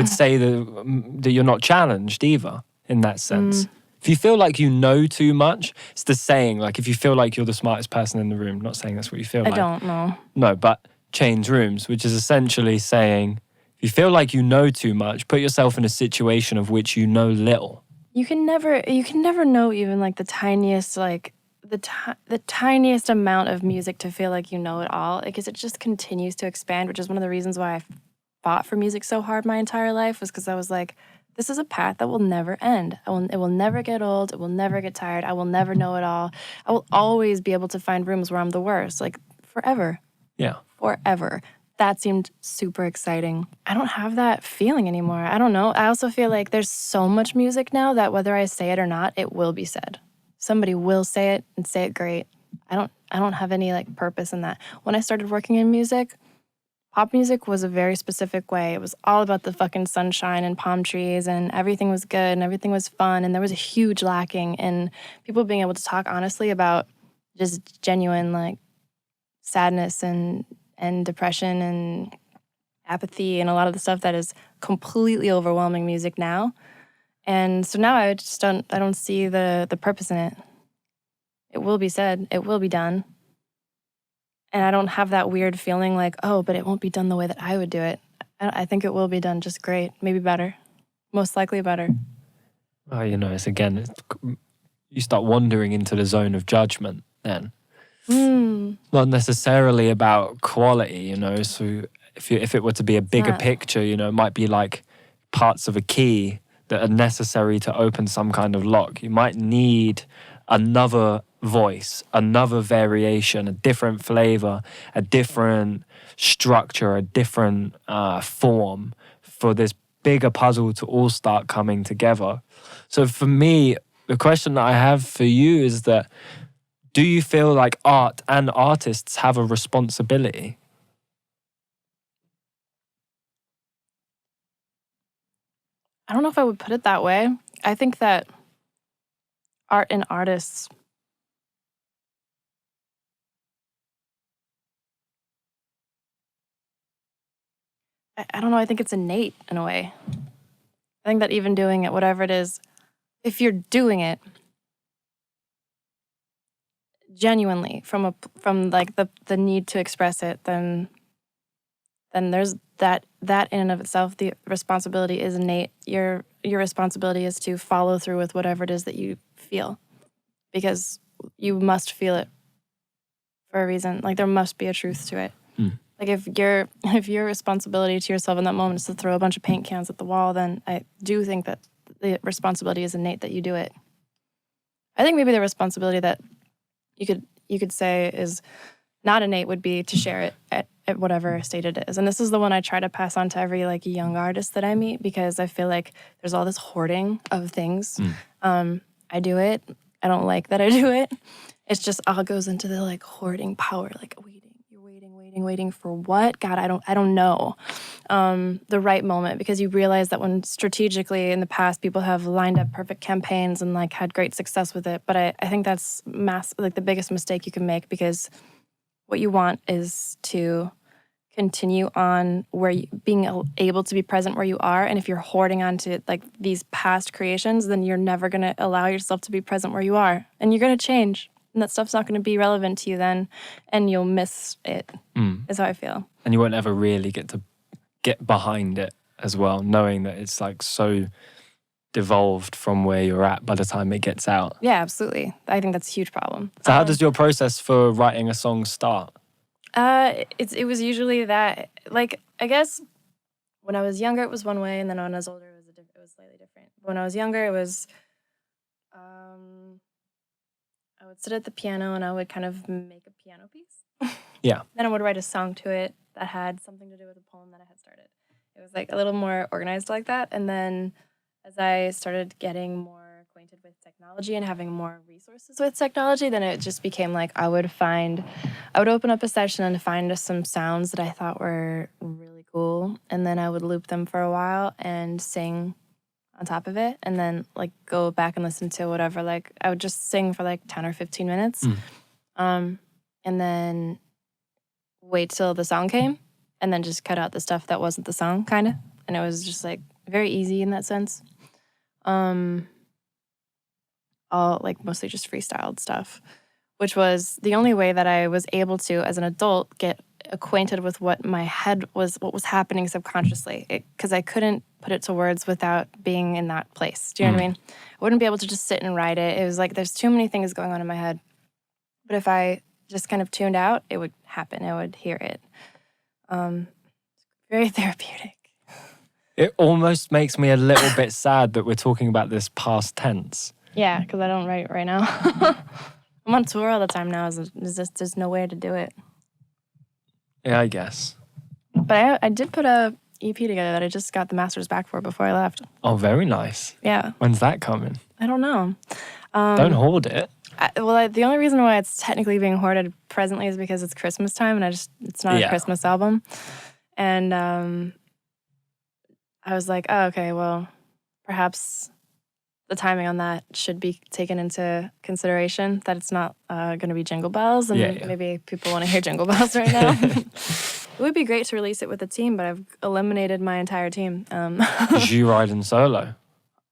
say that you're not challenged either in that sense. If you feel like you know too much, it's the saying, like, if you feel like you're the smartest person in the room, not saying that's what you feel like. I don't know. No, but change rooms, which is essentially saying, if you feel like you know too much, put yourself in a situation of which you know little. You can never know even like the tiniest, like the tiniest amount of music to feel like you know it all, because it just continues to expand, which is one of the reasons why I fought for music so hard my entire life, was because I was like, this is a path that will never end. It will never get old. It will never get tired. I will never know it all. I will always be able to find rooms where I'm the worst, like forever. Yeah. Forever. That seemed super exciting. I don't have that feeling anymore. I don't know. I also feel like there's so much music now that whether I say it or not, it will be said. Somebody will say it and say it great. I don't have any like purpose in that. When I started working in music, pop music was a very specific way. It was all about the fucking sunshine and palm trees, and everything was good and everything was fun, and there was a huge lacking in people being able to talk honestly about just genuine like sadness and depression and apathy and a lot of the stuff that is completely overwhelming music now. And so now I don't see the purpose in it. It will be said, it will be done. And I don't have that weird feeling like, oh, but it won't be done the way that I would do it. I think it will be done just great, maybe better, most likely better. Oh, you start wandering into the zone of judgment then. Not necessarily about quality, so if it were to be a bigger picture, it might be like parts of a key that are necessary to open some kind of lock. You might need another voice, another variation, a different flavor, a different structure, a different form for this bigger puzzle to all start coming together. So for me, the question that I have for you is that, do you feel like art and artists have a responsibility? I don't know if I would put it that way. I think that art and artists, I don't know, I think it's innate in a way. I think that even doing it, whatever it is, if you're doing it genuinely from like the need to express it, then there's that in and of itself, the responsibility is innate. Your responsibility is to follow through with whatever it is that you feel, because you must feel it for a reason. Like, there must be a truth to it. Like, if your responsibility to yourself in that moment is to throw a bunch of paint cans at the wall, then I do think that the responsibility is innate that you do it. I think maybe the responsibility that you could say is not innate would be to share it at whatever state it is. And this is the one I try to pass on to every like young artist that I meet, because I feel like there's all this hoarding of things. I do it. I don't like that I do it. It's just all goes into the like hoarding power, like waiting for what? God, I don't know. The right moment, because you realize that when strategically in the past people have lined up perfect campaigns and like had great success with it. But I think that's like the biggest mistake you can make, because what you want is to continue on being able to be present where you are. And if you're hoarding onto like these past creations, then you're never going to allow yourself to be present where you are. And you're going to change. And that stuff's not going to be relevant to you then. And you'll miss it, is how I feel. And you won't ever really get to get behind it as well, knowing that it's like so devolved from where you're at by the time it gets out. Yeah, absolutely. I think that's a huge problem. So how does your process for writing a song start? It was usually that, like, I guess when I was younger, it was one way, and then when I was older, it was slightly different. When I was younger, it was, I would sit at the piano and I would kind of make a piano piece. Yeah. Then I would write a song to it that had something to do with a poem that I had started. It was like a little more organized like that. And then as I started getting more acquainted with technology and having more resources with technology, then it just became like I would open up a session and find some sounds that I thought were really cool. And then I would loop them for a while and sing on top of it, and then like go back and listen to whatever. Like I would just sing for like 10 or 15 minutes, and then wait till the song came, and then just cut out the stuff that wasn't the song, kind of. And it was just like very easy in that sense. All like mostly just freestyled stuff, which was the only way that I was able to, as an adult, get acquainted with what was happening subconsciously, because I couldn't put it to words without being in that place. Do you know what I mean? I wouldn't be able to just sit and write it. It was like there's too many things going on in my head. But if I just kind of tuned out, it would happen. I would hear it. Very therapeutic. It almost makes me a little bit sad that we're talking about this past tense. Yeah, because I don't write right now. I'm on tour all the time now. There's no way to do it. Yeah, I guess. But I did put a EP together that I just got the masters back for before I left. Oh, very nice. Yeah. When's that coming? I don't know. Don't hoard it. The only reason why it's technically being hoarded presently is because it's Christmas time, and it's not a Christmas album. And I was like, oh, okay, well, perhaps the timing on that should be taken into consideration, that it's not going to be Jingle Bells, and maybe people want to hear Jingle Bells right now. It would be great to release it with a team, but I've eliminated my entire team. Did you ride in solo?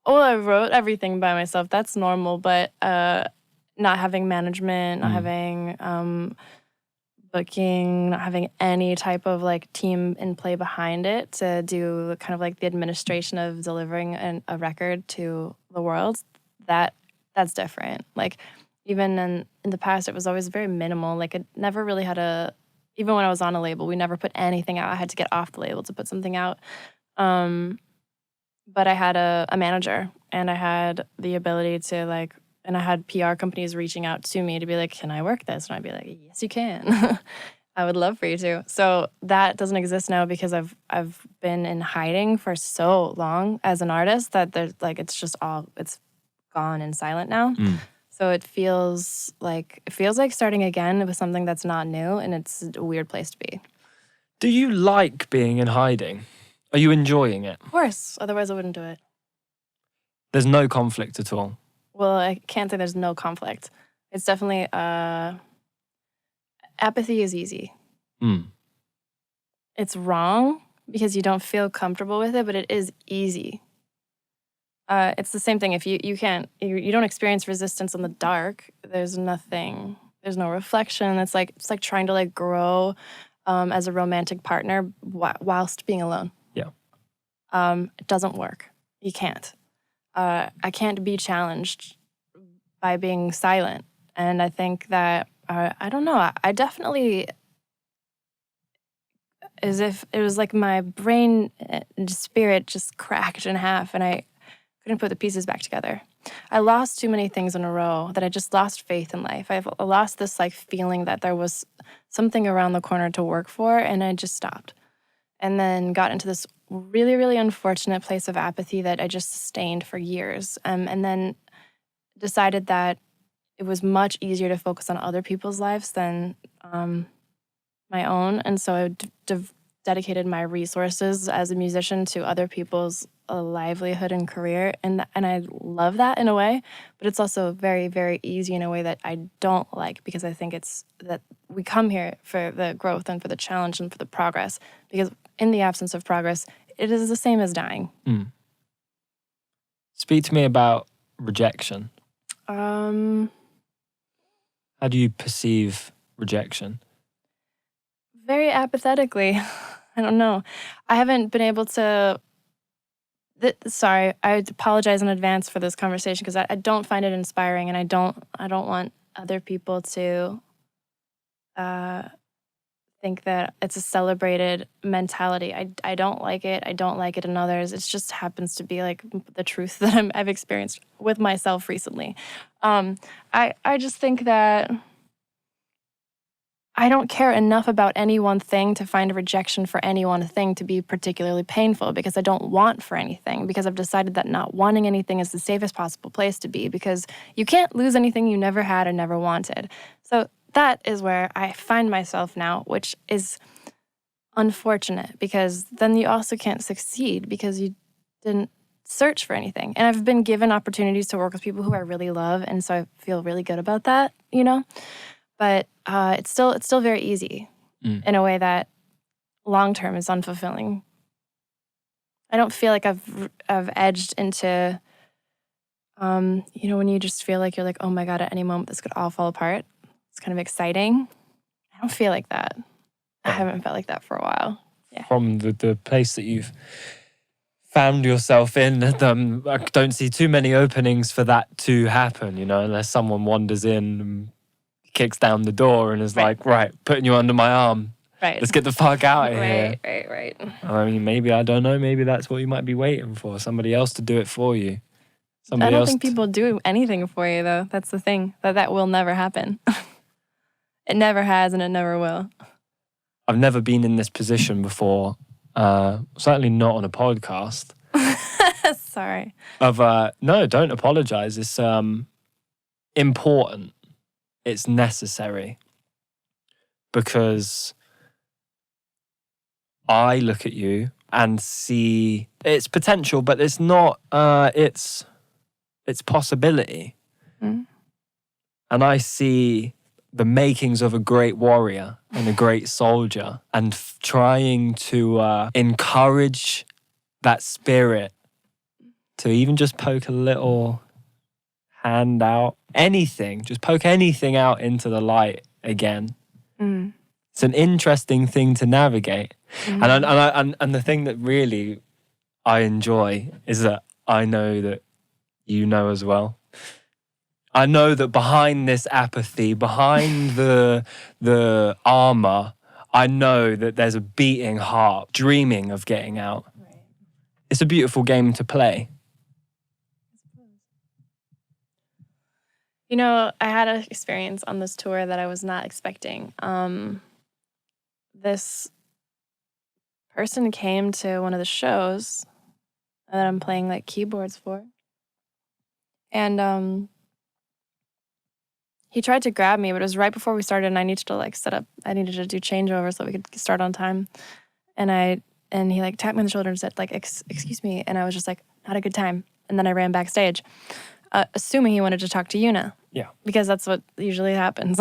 Well, I wrote everything by myself. That's normal, but not having management, not having booking, not having any type of like team in play behind it to do kind of like the administration of delivering a record to the world, that's different. Like even in the past, it was always very minimal. Like it never really had even when I was on a label, we never put anything out. I had to get off the label to put something out. But I had a manager, and I had the ability to like, and I had PR companies reaching out to me to be like, can I work this? And I'd be like, yes, you can. I would love for you to. So that doesn't exist now because I've been in hiding for so long as an artist that there's like, it's gone and silent now. So it feels like starting again with something that's not new, and it's a weird place to be. Do you like being in hiding? Are you enjoying it? Of course. Otherwise, I wouldn't do it. There's no conflict at all? Well, I can't say there's no conflict. It's definitely apathy is easy. It's wrong because you don't feel comfortable with it, but it is easy. It's the same thing. If you don't experience resistance in the dark, there's no reflection. It's like trying to like grow as a romantic partner whilst being alone. Yeah. It doesn't work. You can't. I can't be challenged by being silent. And I think that, I don't know, I definitely, as if it was like my brain and spirit just cracked in half and I couldn't put the pieces back together. I lost too many things in a row that I just lost faith in life. I lost this like feeling that there was something around the corner to work for, and I just stopped. And then got into this really, really unfortunate place of apathy that I just sustained for years. And then decided that it was much easier to focus on other people's lives than my own. And so I dedicated my resources as a musician to other people's livelihood and career. And I love that in a way, but it's also very, very easy in a way that I don't like, because I think it's that we come here for the growth and for the challenge and for the progress, because in the absence of progress, it is the same as dying. Speak to me about rejection. How do you perceive rejection? Very apathetically. I don't know. I haven't been able to... Sorry, I apologize in advance for this conversation, because I don't find it inspiring, and I don't want other people to think that it's a celebrated mentality. I don't like it. I don't like it in others. It just happens to be like the truth that I've experienced with myself recently. I just think that I don't care enough about any one thing to find a rejection for any one thing to be particularly painful, because I don't want for anything, because I've decided that not wanting anything is the safest possible place to be, because you can't lose anything you never had or never wanted. So that is where I find myself now, which is unfortunate, because then you also can't succeed because you didn't search for anything. And I've been given opportunities to work with people who I really love, and so I feel really good about that, you know? But it's still very easy in a way that long-term is unfulfilling. I don't feel like I've edged into, when you just feel like you're like, oh my God, at any moment this could all fall apart. It's kind of exciting. I don't feel like that. I haven't felt like that for a while. Yeah. From the place that you've found yourself in, I don't see too many openings for that to happen, unless someone wanders in and kicks down the door and is like, right, putting you under my arm. Right. Let's get the fuck out of here. Right. I mean, maybe, I don't know, maybe that's what you might be waiting for. Somebody else to do it for you. I don't think people do anything for you, though. That's the thing. That will never happen. It never has, and it never will. I've never been in this position before. Certainly not on a podcast. Sorry. No, don't apologize. It's important. It's necessary. Because I look at you and see its potential, but it's not its possibility. And I see the makings of a great warrior and a great soldier, and trying to encourage that spirit to even just poke a little hand out, anything, just poke anything out into the light again. It's an interesting thing to navigate. And the thing that really I enjoy is that I know that you know as well. I know that behind this apathy, behind the armor, I know that there's a beating heart dreaming of getting out. Right. It's a beautiful game to play. I had an experience on this tour that I was not expecting. This person came to one of the shows that I'm playing like keyboards for. And he tried to grab me, but it was right before we started, and I needed to set up. I needed to do changeover so that we could start on time. And he tapped me on the shoulder and said excuse me, and I was just like, not a good time. And then I ran backstage, assuming he wanted to talk to Yuna. Yeah, because that's what usually happens.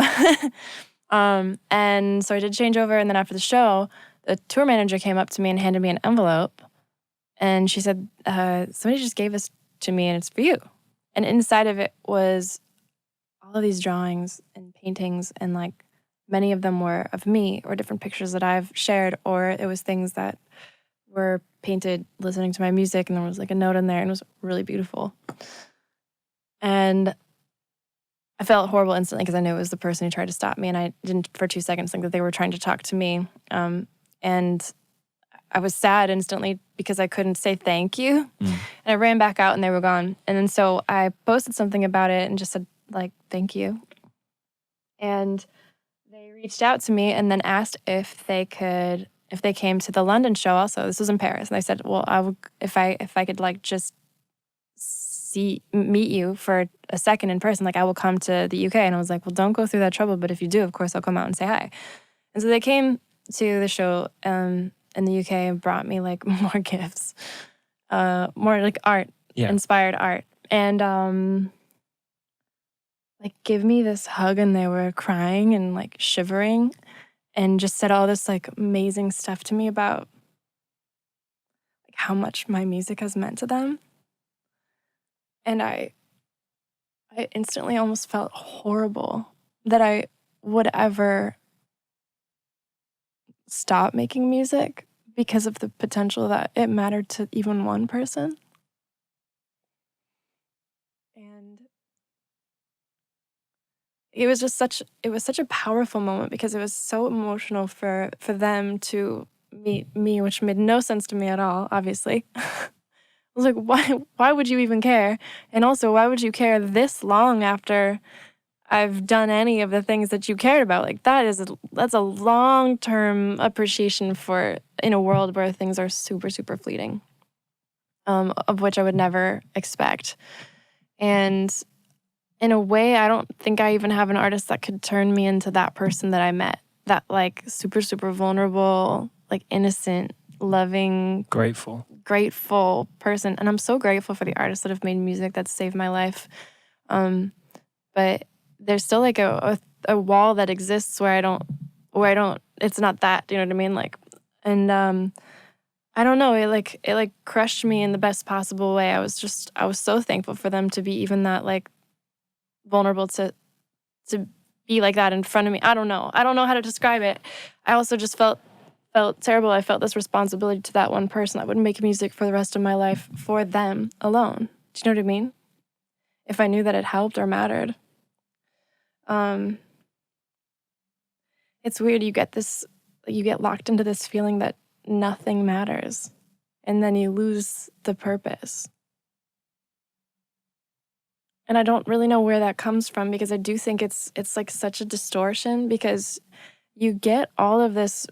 And so I did changeover, and then after the show, the tour manager came up to me and handed me an envelope, and she said, "Somebody just gave this to me, and it's for you." And inside of it was all of these drawings and paintings, and many of them were of me or different pictures that I've shared, or it was things that were painted listening to my music, and there was a note in there, and it was really beautiful. And I felt horrible instantly because I knew it was the person who tried to stop me, and I didn't for 2 seconds think that they were trying to talk to me. And I was sad instantly because I couldn't say thank you. And I ran back out and they were gone. And then so I posted something about it and just said, like, thank you. And they reached out to me and then asked if they came to the London show also. This was in Paris. And I said, well, if I could like just meet you for a second in person, like I will come to the UK. And I was like, well, don't go through that trouble. But if you do, of course, I'll come out and say hi. And so they came to the show in the UK and brought me like more gifts, more like art, inspired art. And like give me this hug, and they were crying and like shivering and just said all this like amazing stuff to me about like how much my music has meant to them. And I instantly almost felt horrible that I would ever stop making music because of the potential that it mattered to even one person. And it was such a powerful moment because it was so emotional for them to meet me, which made no sense to me at all, obviously. I was like, why would you even care? And also, why would you care this long after I've done any of the things that you cared about? Like that's a long-term appreciation for in a world where things are super, super fleeting, of which I would never expect. And in a way, I don't think I even have an artist that could turn me into that person that I met. That like super, super vulnerable, like innocent, loving, grateful person. And I'm so grateful for the artists that have made music that saved my life. But there's still like a wall that exists where I don't, it's not that, you know what I mean? Like, and I don't know, it crushed me in the best possible way. I was so thankful for them to be even that like vulnerable to be like that in front of me. I don't know how to describe it. I also just felt terrible. I felt this responsibility to that one person. I wouldn't make music for the rest of my life for them alone. Do you know what I mean? If I knew that it helped or mattered. It's weird. You get locked into this feeling that nothing matters, and then you lose the purpose. And I don't really know where that comes from, because I do think it's like such a distortion, because you get all of this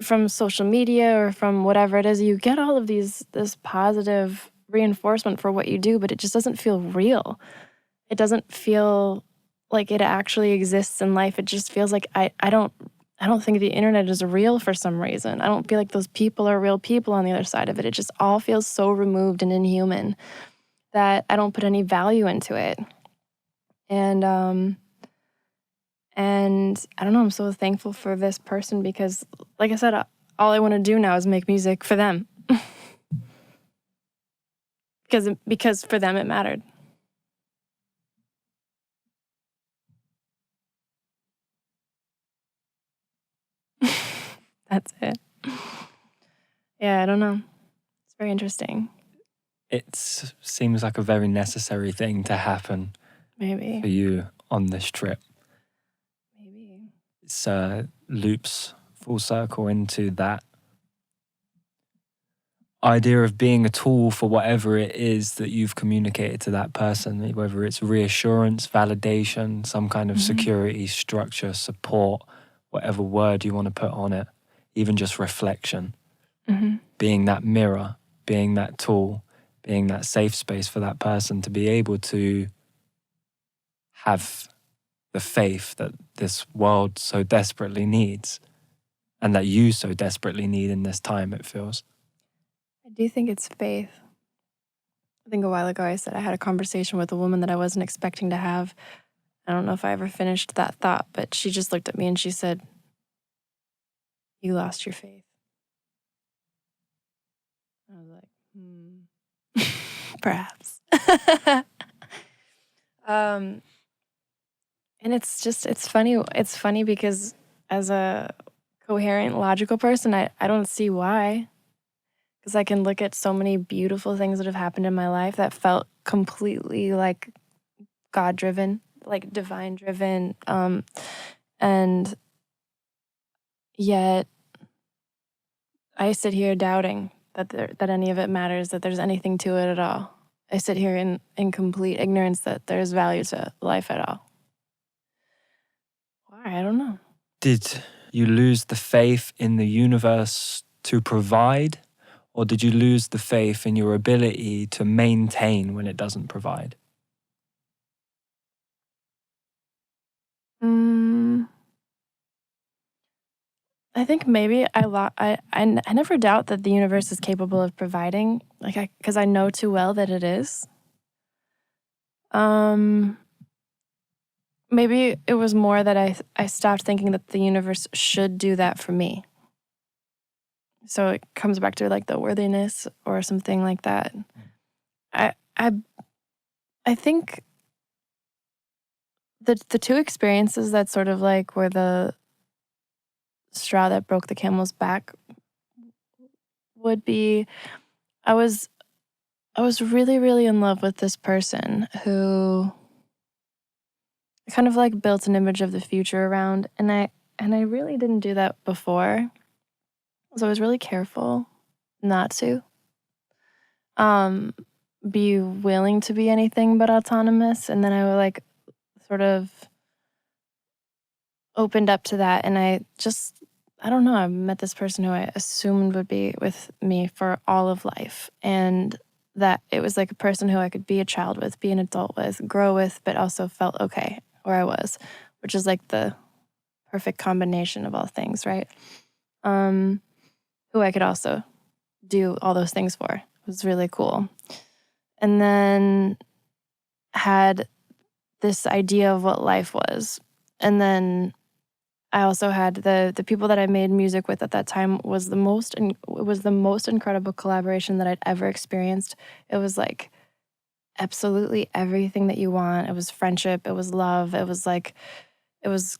from social media or from whatever it is. You get all of this positive reinforcement for what you do, but it just doesn't feel real. It doesn't feel like it actually exists in life. It just feels like I don't think the internet is real for some reason. I don't feel like those people are real people on the other side of it. It just all feels so removed and inhuman that I don't put any value into it. And I don't know, I'm so thankful for this person, because like I said, all I want to do now is make music for them. because for them it mattered. That's it. Yeah, I don't know. It's very interesting. It seems like a very necessary thing to happen. Maybe. For you on this trip. Maybe. It loops full circle into that idea of being a tool for whatever it is that you've communicated to that person, whether it's reassurance, validation, some kind of security, structure, support, whatever word you want to put on it, even just reflection. Being that mirror, being that tool, being that safe space for that person to be able to have the faith that this world so desperately needs, and that you so desperately need in this time, it feels. I do think it's faith. I think a while ago I said I had a conversation with a woman that I wasn't expecting to have. I don't know if I ever finished that thought, but she just looked at me and she said, "You lost your faith." I was like, perhaps. And it's funny because as a coherent, logical person, I don't see why. Because I can look at so many beautiful things that have happened in my life that felt completely like God-driven, like divine-driven, and yet I sit here doubting that any of it matters, that there's anything to it at all. I sit here in complete ignorance that there's value to life at all. Why? I don't know. Did you lose the faith in the universe to provide, or did you lose the faith in your ability to maintain when it doesn't provide? I think maybe I never doubt that the universe is capable of providing, because I know too well that it is. Maybe it was more that I stopped thinking that the universe should do that for me. So it comes back to like the worthiness or something like that. I think the two experiences that sort of like were the straw that broke the camel's back would be I was really, really in love with this person who I kind of like built an image of the future around, and I really didn't do that before. So I was really careful not to be willing to be anything but autonomous, and then I would like sort of opened up to that, and I don't know, I met this person who I assumed would be with me for all of life, and that it was like a person who I could be a child with, be an adult with, grow with, but also felt okay where I was, which is like the perfect combination of all things, right? Who I could also do all those things for. It was really cool. And then had this idea of what life was. And then I also had the people that I made music with at that time was the most incredible collaboration that I'd ever experienced. It was like absolutely everything that you want. It was friendship, it was love, it was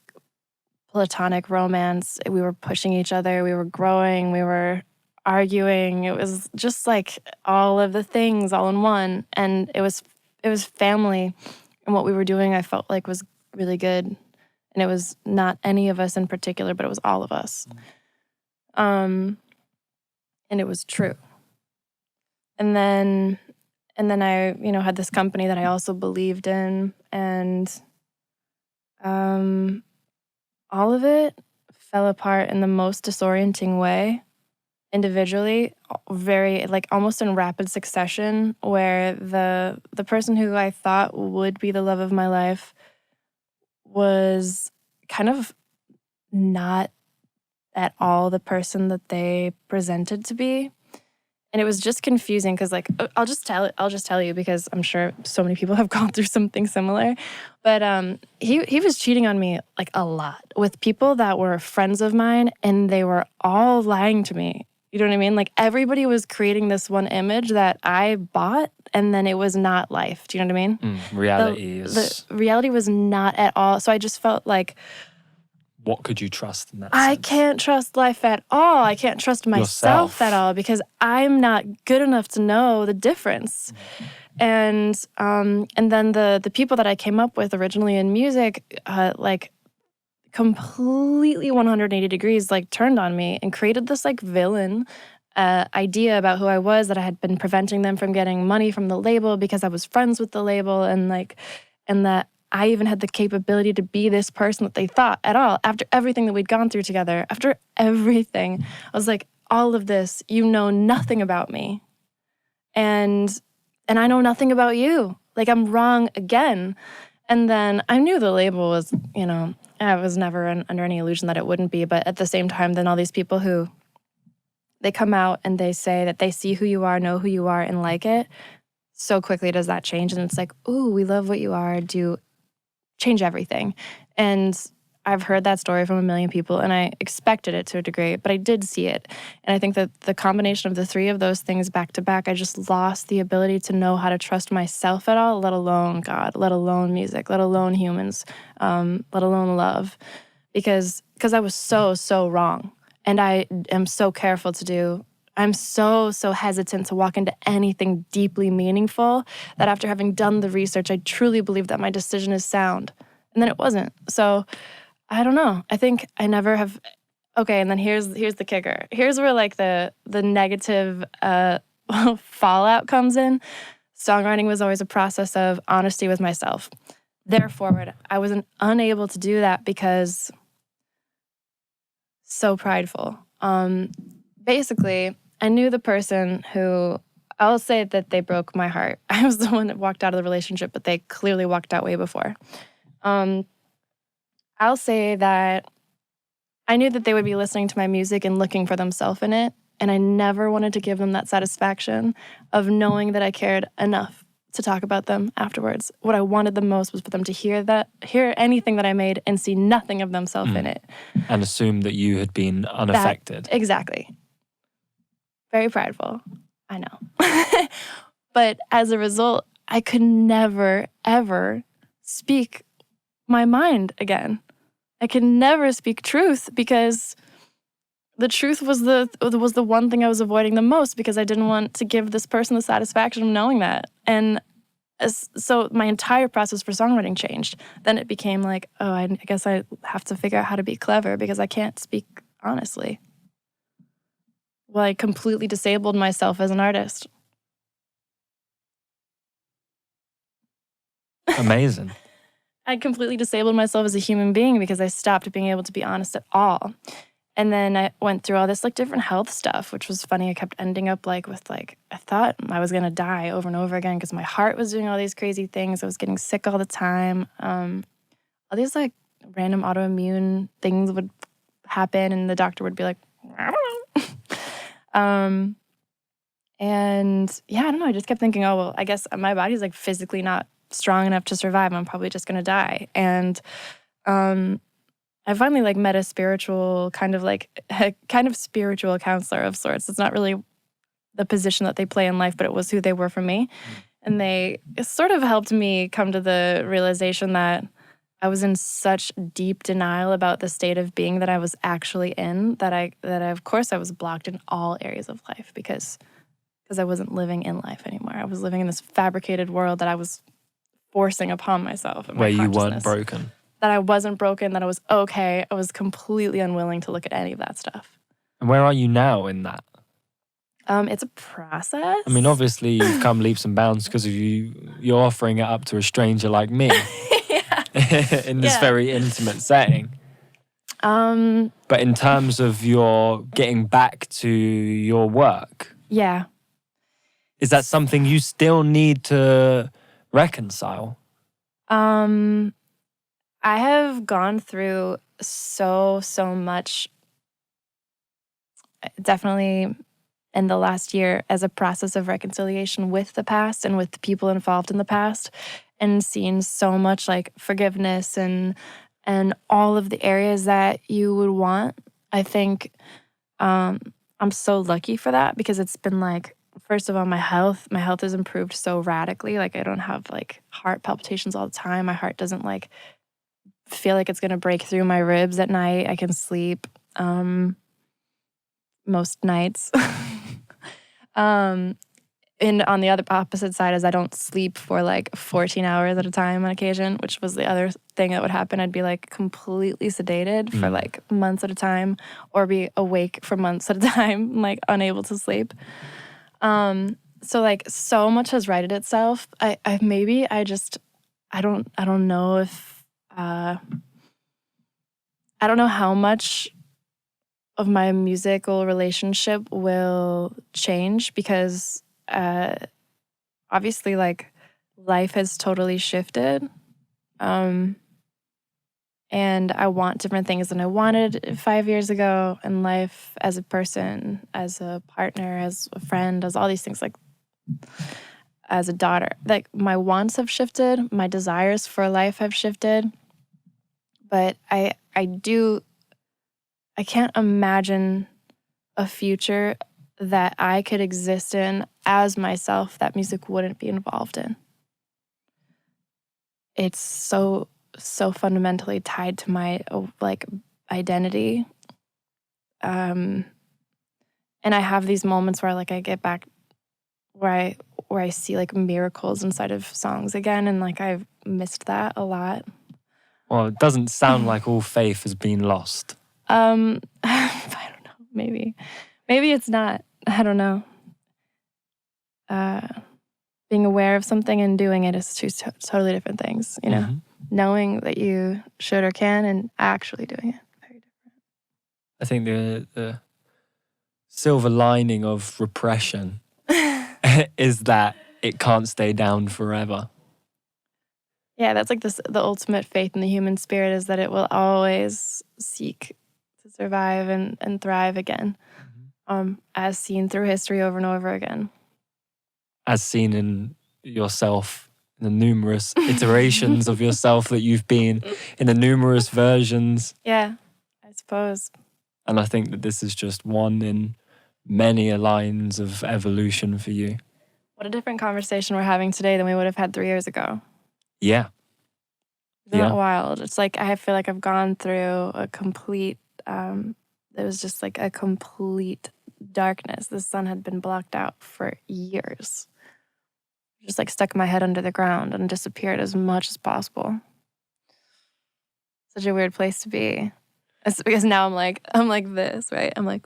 platonic romance. We were pushing each other, we were growing, we were arguing. It was just like all of the things all in one. And it was family. And what we were doing I felt like was really good. And it was not any of us in particular, but it was all of us. And it was true. And then I, had this company that I also believed in, and all of it fell apart in the most disorienting way, individually, very like almost in rapid succession, where the person who I thought would be the love of my life was kind of not at all the person that they presented to be. And it was just confusing because, like, I'll just tell you because I'm sure so many people have gone through something similar. But he was cheating on me like a lot with people that were friends of mine, and they were all lying to me. You know what I mean? Like everybody was creating this one image that I bought, and then it was not life. Do you know what I mean? The reality was not at all. So I just felt like, what could you trust in that I sense? can't trust life at all. I can't trust myself at all because I'm not good enough to know the difference. Mm-hmm. And then the people that I came up with originally in music, like completely 180 degrees, like turned on me and created this like villain idea about who I was, that I had been preventing them from getting money from the label because I was friends with the label, and that I even had the capability to be this person that they thought at all. After everything that we'd gone through together, after everything, I was like, all of this, you know nothing about me. And I know nothing about you. Like, I'm wrong again. And then I knew the label was, I was never under any illusion that it wouldn't be. But at the same time, then all these people who, they come out and they say that they see who you are, know who you are, and like it. So quickly does that change. And it's like, ooh, we love what you are. Change everything. And I've heard that story from a million people, and I expected it to a degree, but I did see it. And I think that the combination of the three of those things back to back, I just lost the ability to know how to trust myself at all, let alone God, let alone music, let alone humans, let alone love, because I was so wrong. And I am so careful I'm so hesitant to walk into anything deeply meaningful that after having done the research, I truly believe that my decision is sound. And then it wasn't. So I don't know. I think I never have okay, and then here's the kicker. Here's where like the negative fallout comes in. Songwriting was always a process of honesty with myself. Therefore, I was unable to do that because so prideful. Basically, I knew the person who, I'll say that they broke my heart. I was the one that walked out of the relationship, but they clearly walked out way before. I'll say that I knew that they would be listening to my music and looking for themselves in it. And I never wanted to give them that satisfaction of knowing that I cared enough to talk about them afterwards. What I wanted the most was for them to hear anything that I made and see nothing of themselves in it. And assume that you had been unaffected. Exactly. Very prideful. I know. But as a result, I could never, ever speak my mind again. I could never speak truth because the truth was the one thing I was avoiding the most because I didn't want to give this person the satisfaction of knowing that. And so my entire process for songwriting changed. Then it became like, oh, I guess I have to figure out how to be clever because I can't speak honestly. Well, I completely disabled myself as an artist. Amazing. I completely disabled myself as a human being because I stopped being able to be honest at all. And then I went through all this like different health stuff, which was funny. I kept ending up like with like, I thought I was gonna die over and over again because my heart was doing all these crazy things. I was getting sick all the time. All these like random autoimmune things would happen and the doctor would be like, I don't know. And yeah, I don't know. I just kept thinking, oh, well, I guess my body's like physically not strong enough to survive. I'm probably just gonna die. And I finally like met a spiritual kind of spiritual counselor of sorts. It's not really the position that they play in life, but it was who they were for me. And they sort of helped me come to the realization that I was in such deep denial about the state of being that I was actually in that I of course I was blocked in all areas of life because I wasn't living in life anymore. I was living in this fabricated world that I was forcing upon myself. Where you weren't broken. That I wasn't broken, that I was okay. I was completely unwilling to look at any of that stuff. And where are you now in that? It's a process. I mean, obviously you've come leaps and bounds because of you're offering it up to a stranger like me in this very intimate setting. But in terms of your getting back to your work, is that something you still need to reconcile? I have gone through so much, definitely in the last year, as a process of reconciliation with the past and with the people involved in the past, and seen so much like forgiveness and all of the areas that you would want. I think I'm so lucky for that because it's been like, first of all, my health has improved so radically. Like I don't have like heart palpitations all the time. My heart doesn't like feel like it's going to break through my ribs at night. I can sleep most nights. And on the opposite side is I don't sleep for like 14 hours at a time on occasion, which was the other thing that would happen. I'd be like completely sedated for like months at a time or be awake for months at a time, like unable to sleep. So like so much has righted itself. I don't know if I don't know how much of my musical relationship will change because obviously like life has totally shifted. And I want different things than I wanted 5 years ago in life, as a person, as a partner, as a friend, as all these things, like as a daughter. Like my wants have shifted, my desires for life have shifted. But I can't imagine a future that I could exist in as myself that music wouldn't be involved in. It's so fundamentally tied to my like identity. And I have these moments where like I get back where I see like miracles inside of songs again, and like I've missed that a lot. Well, it doesn't sound like all faith has been lost. I don't know. Maybe it's not. I don't know. Being aware of something and doing it is two totally different things, you know? Mm-hmm. Knowing that you should or can and actually doing it, very different. I think the silver lining of repression is that it can't stay down forever. Yeah, that's like the ultimate faith in the human spirit, is that it will always seek to survive and thrive again, as seen through history over and over again. As seen in yourself, in the numerous iterations of yourself that you've been, in the numerous versions. Yeah, I suppose. And I think that this is just one in many lines of evolution for you. What a different conversation we're having today than we would have had 3 years ago. Yeah. Isn't that wild? It's like I feel like I've gone through a complete, it was just like a complete darkness. The sun had been blocked out for years. Just like stuck my head under the ground and disappeared as much as possible. Such a weird place to be. It's because now I'm like this, right? I'm like,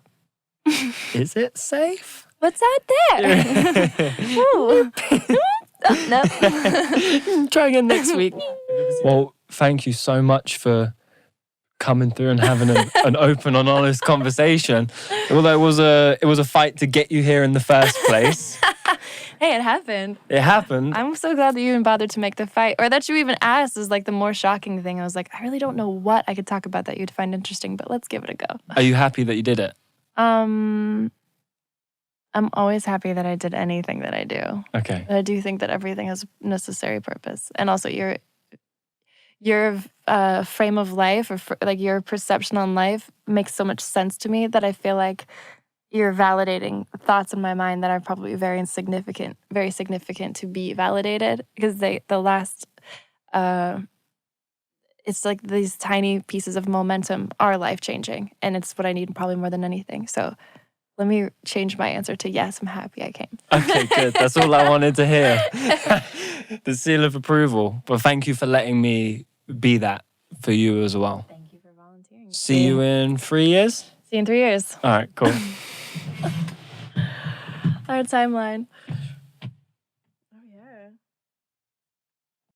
is it safe? What's out there? Ooh. No. Try again next week. Well, thank you so much for coming through and having an open and honest conversation. Although it was a fight to get you here in the first place. Hey, it happened. It happened. I'm so glad that you even bothered to make the fight, or that you even asked is like the more shocking thing. I was like, I really don't know what I could talk about that you'd find interesting, but let's give it a go. Are you happy that you did it? I'm always happy that I did anything that I do. Okay. But I do think that everything has a necessary purpose. And also your frame of life, or like your perception on life, makes so much sense to me that I feel like you're validating thoughts in my mind that are probably very significant to be validated, because it's like these tiny pieces of momentum are life-changing, and it's what I need probably more than anything. So let me change my answer to yes, I'm happy I came. Okay, good. That's all I wanted to hear. The seal of approval. But thank you for letting me be that for you as well. Thank you for volunteering. See you in 3 years? See you in 3 years. All right, cool. Our timeline.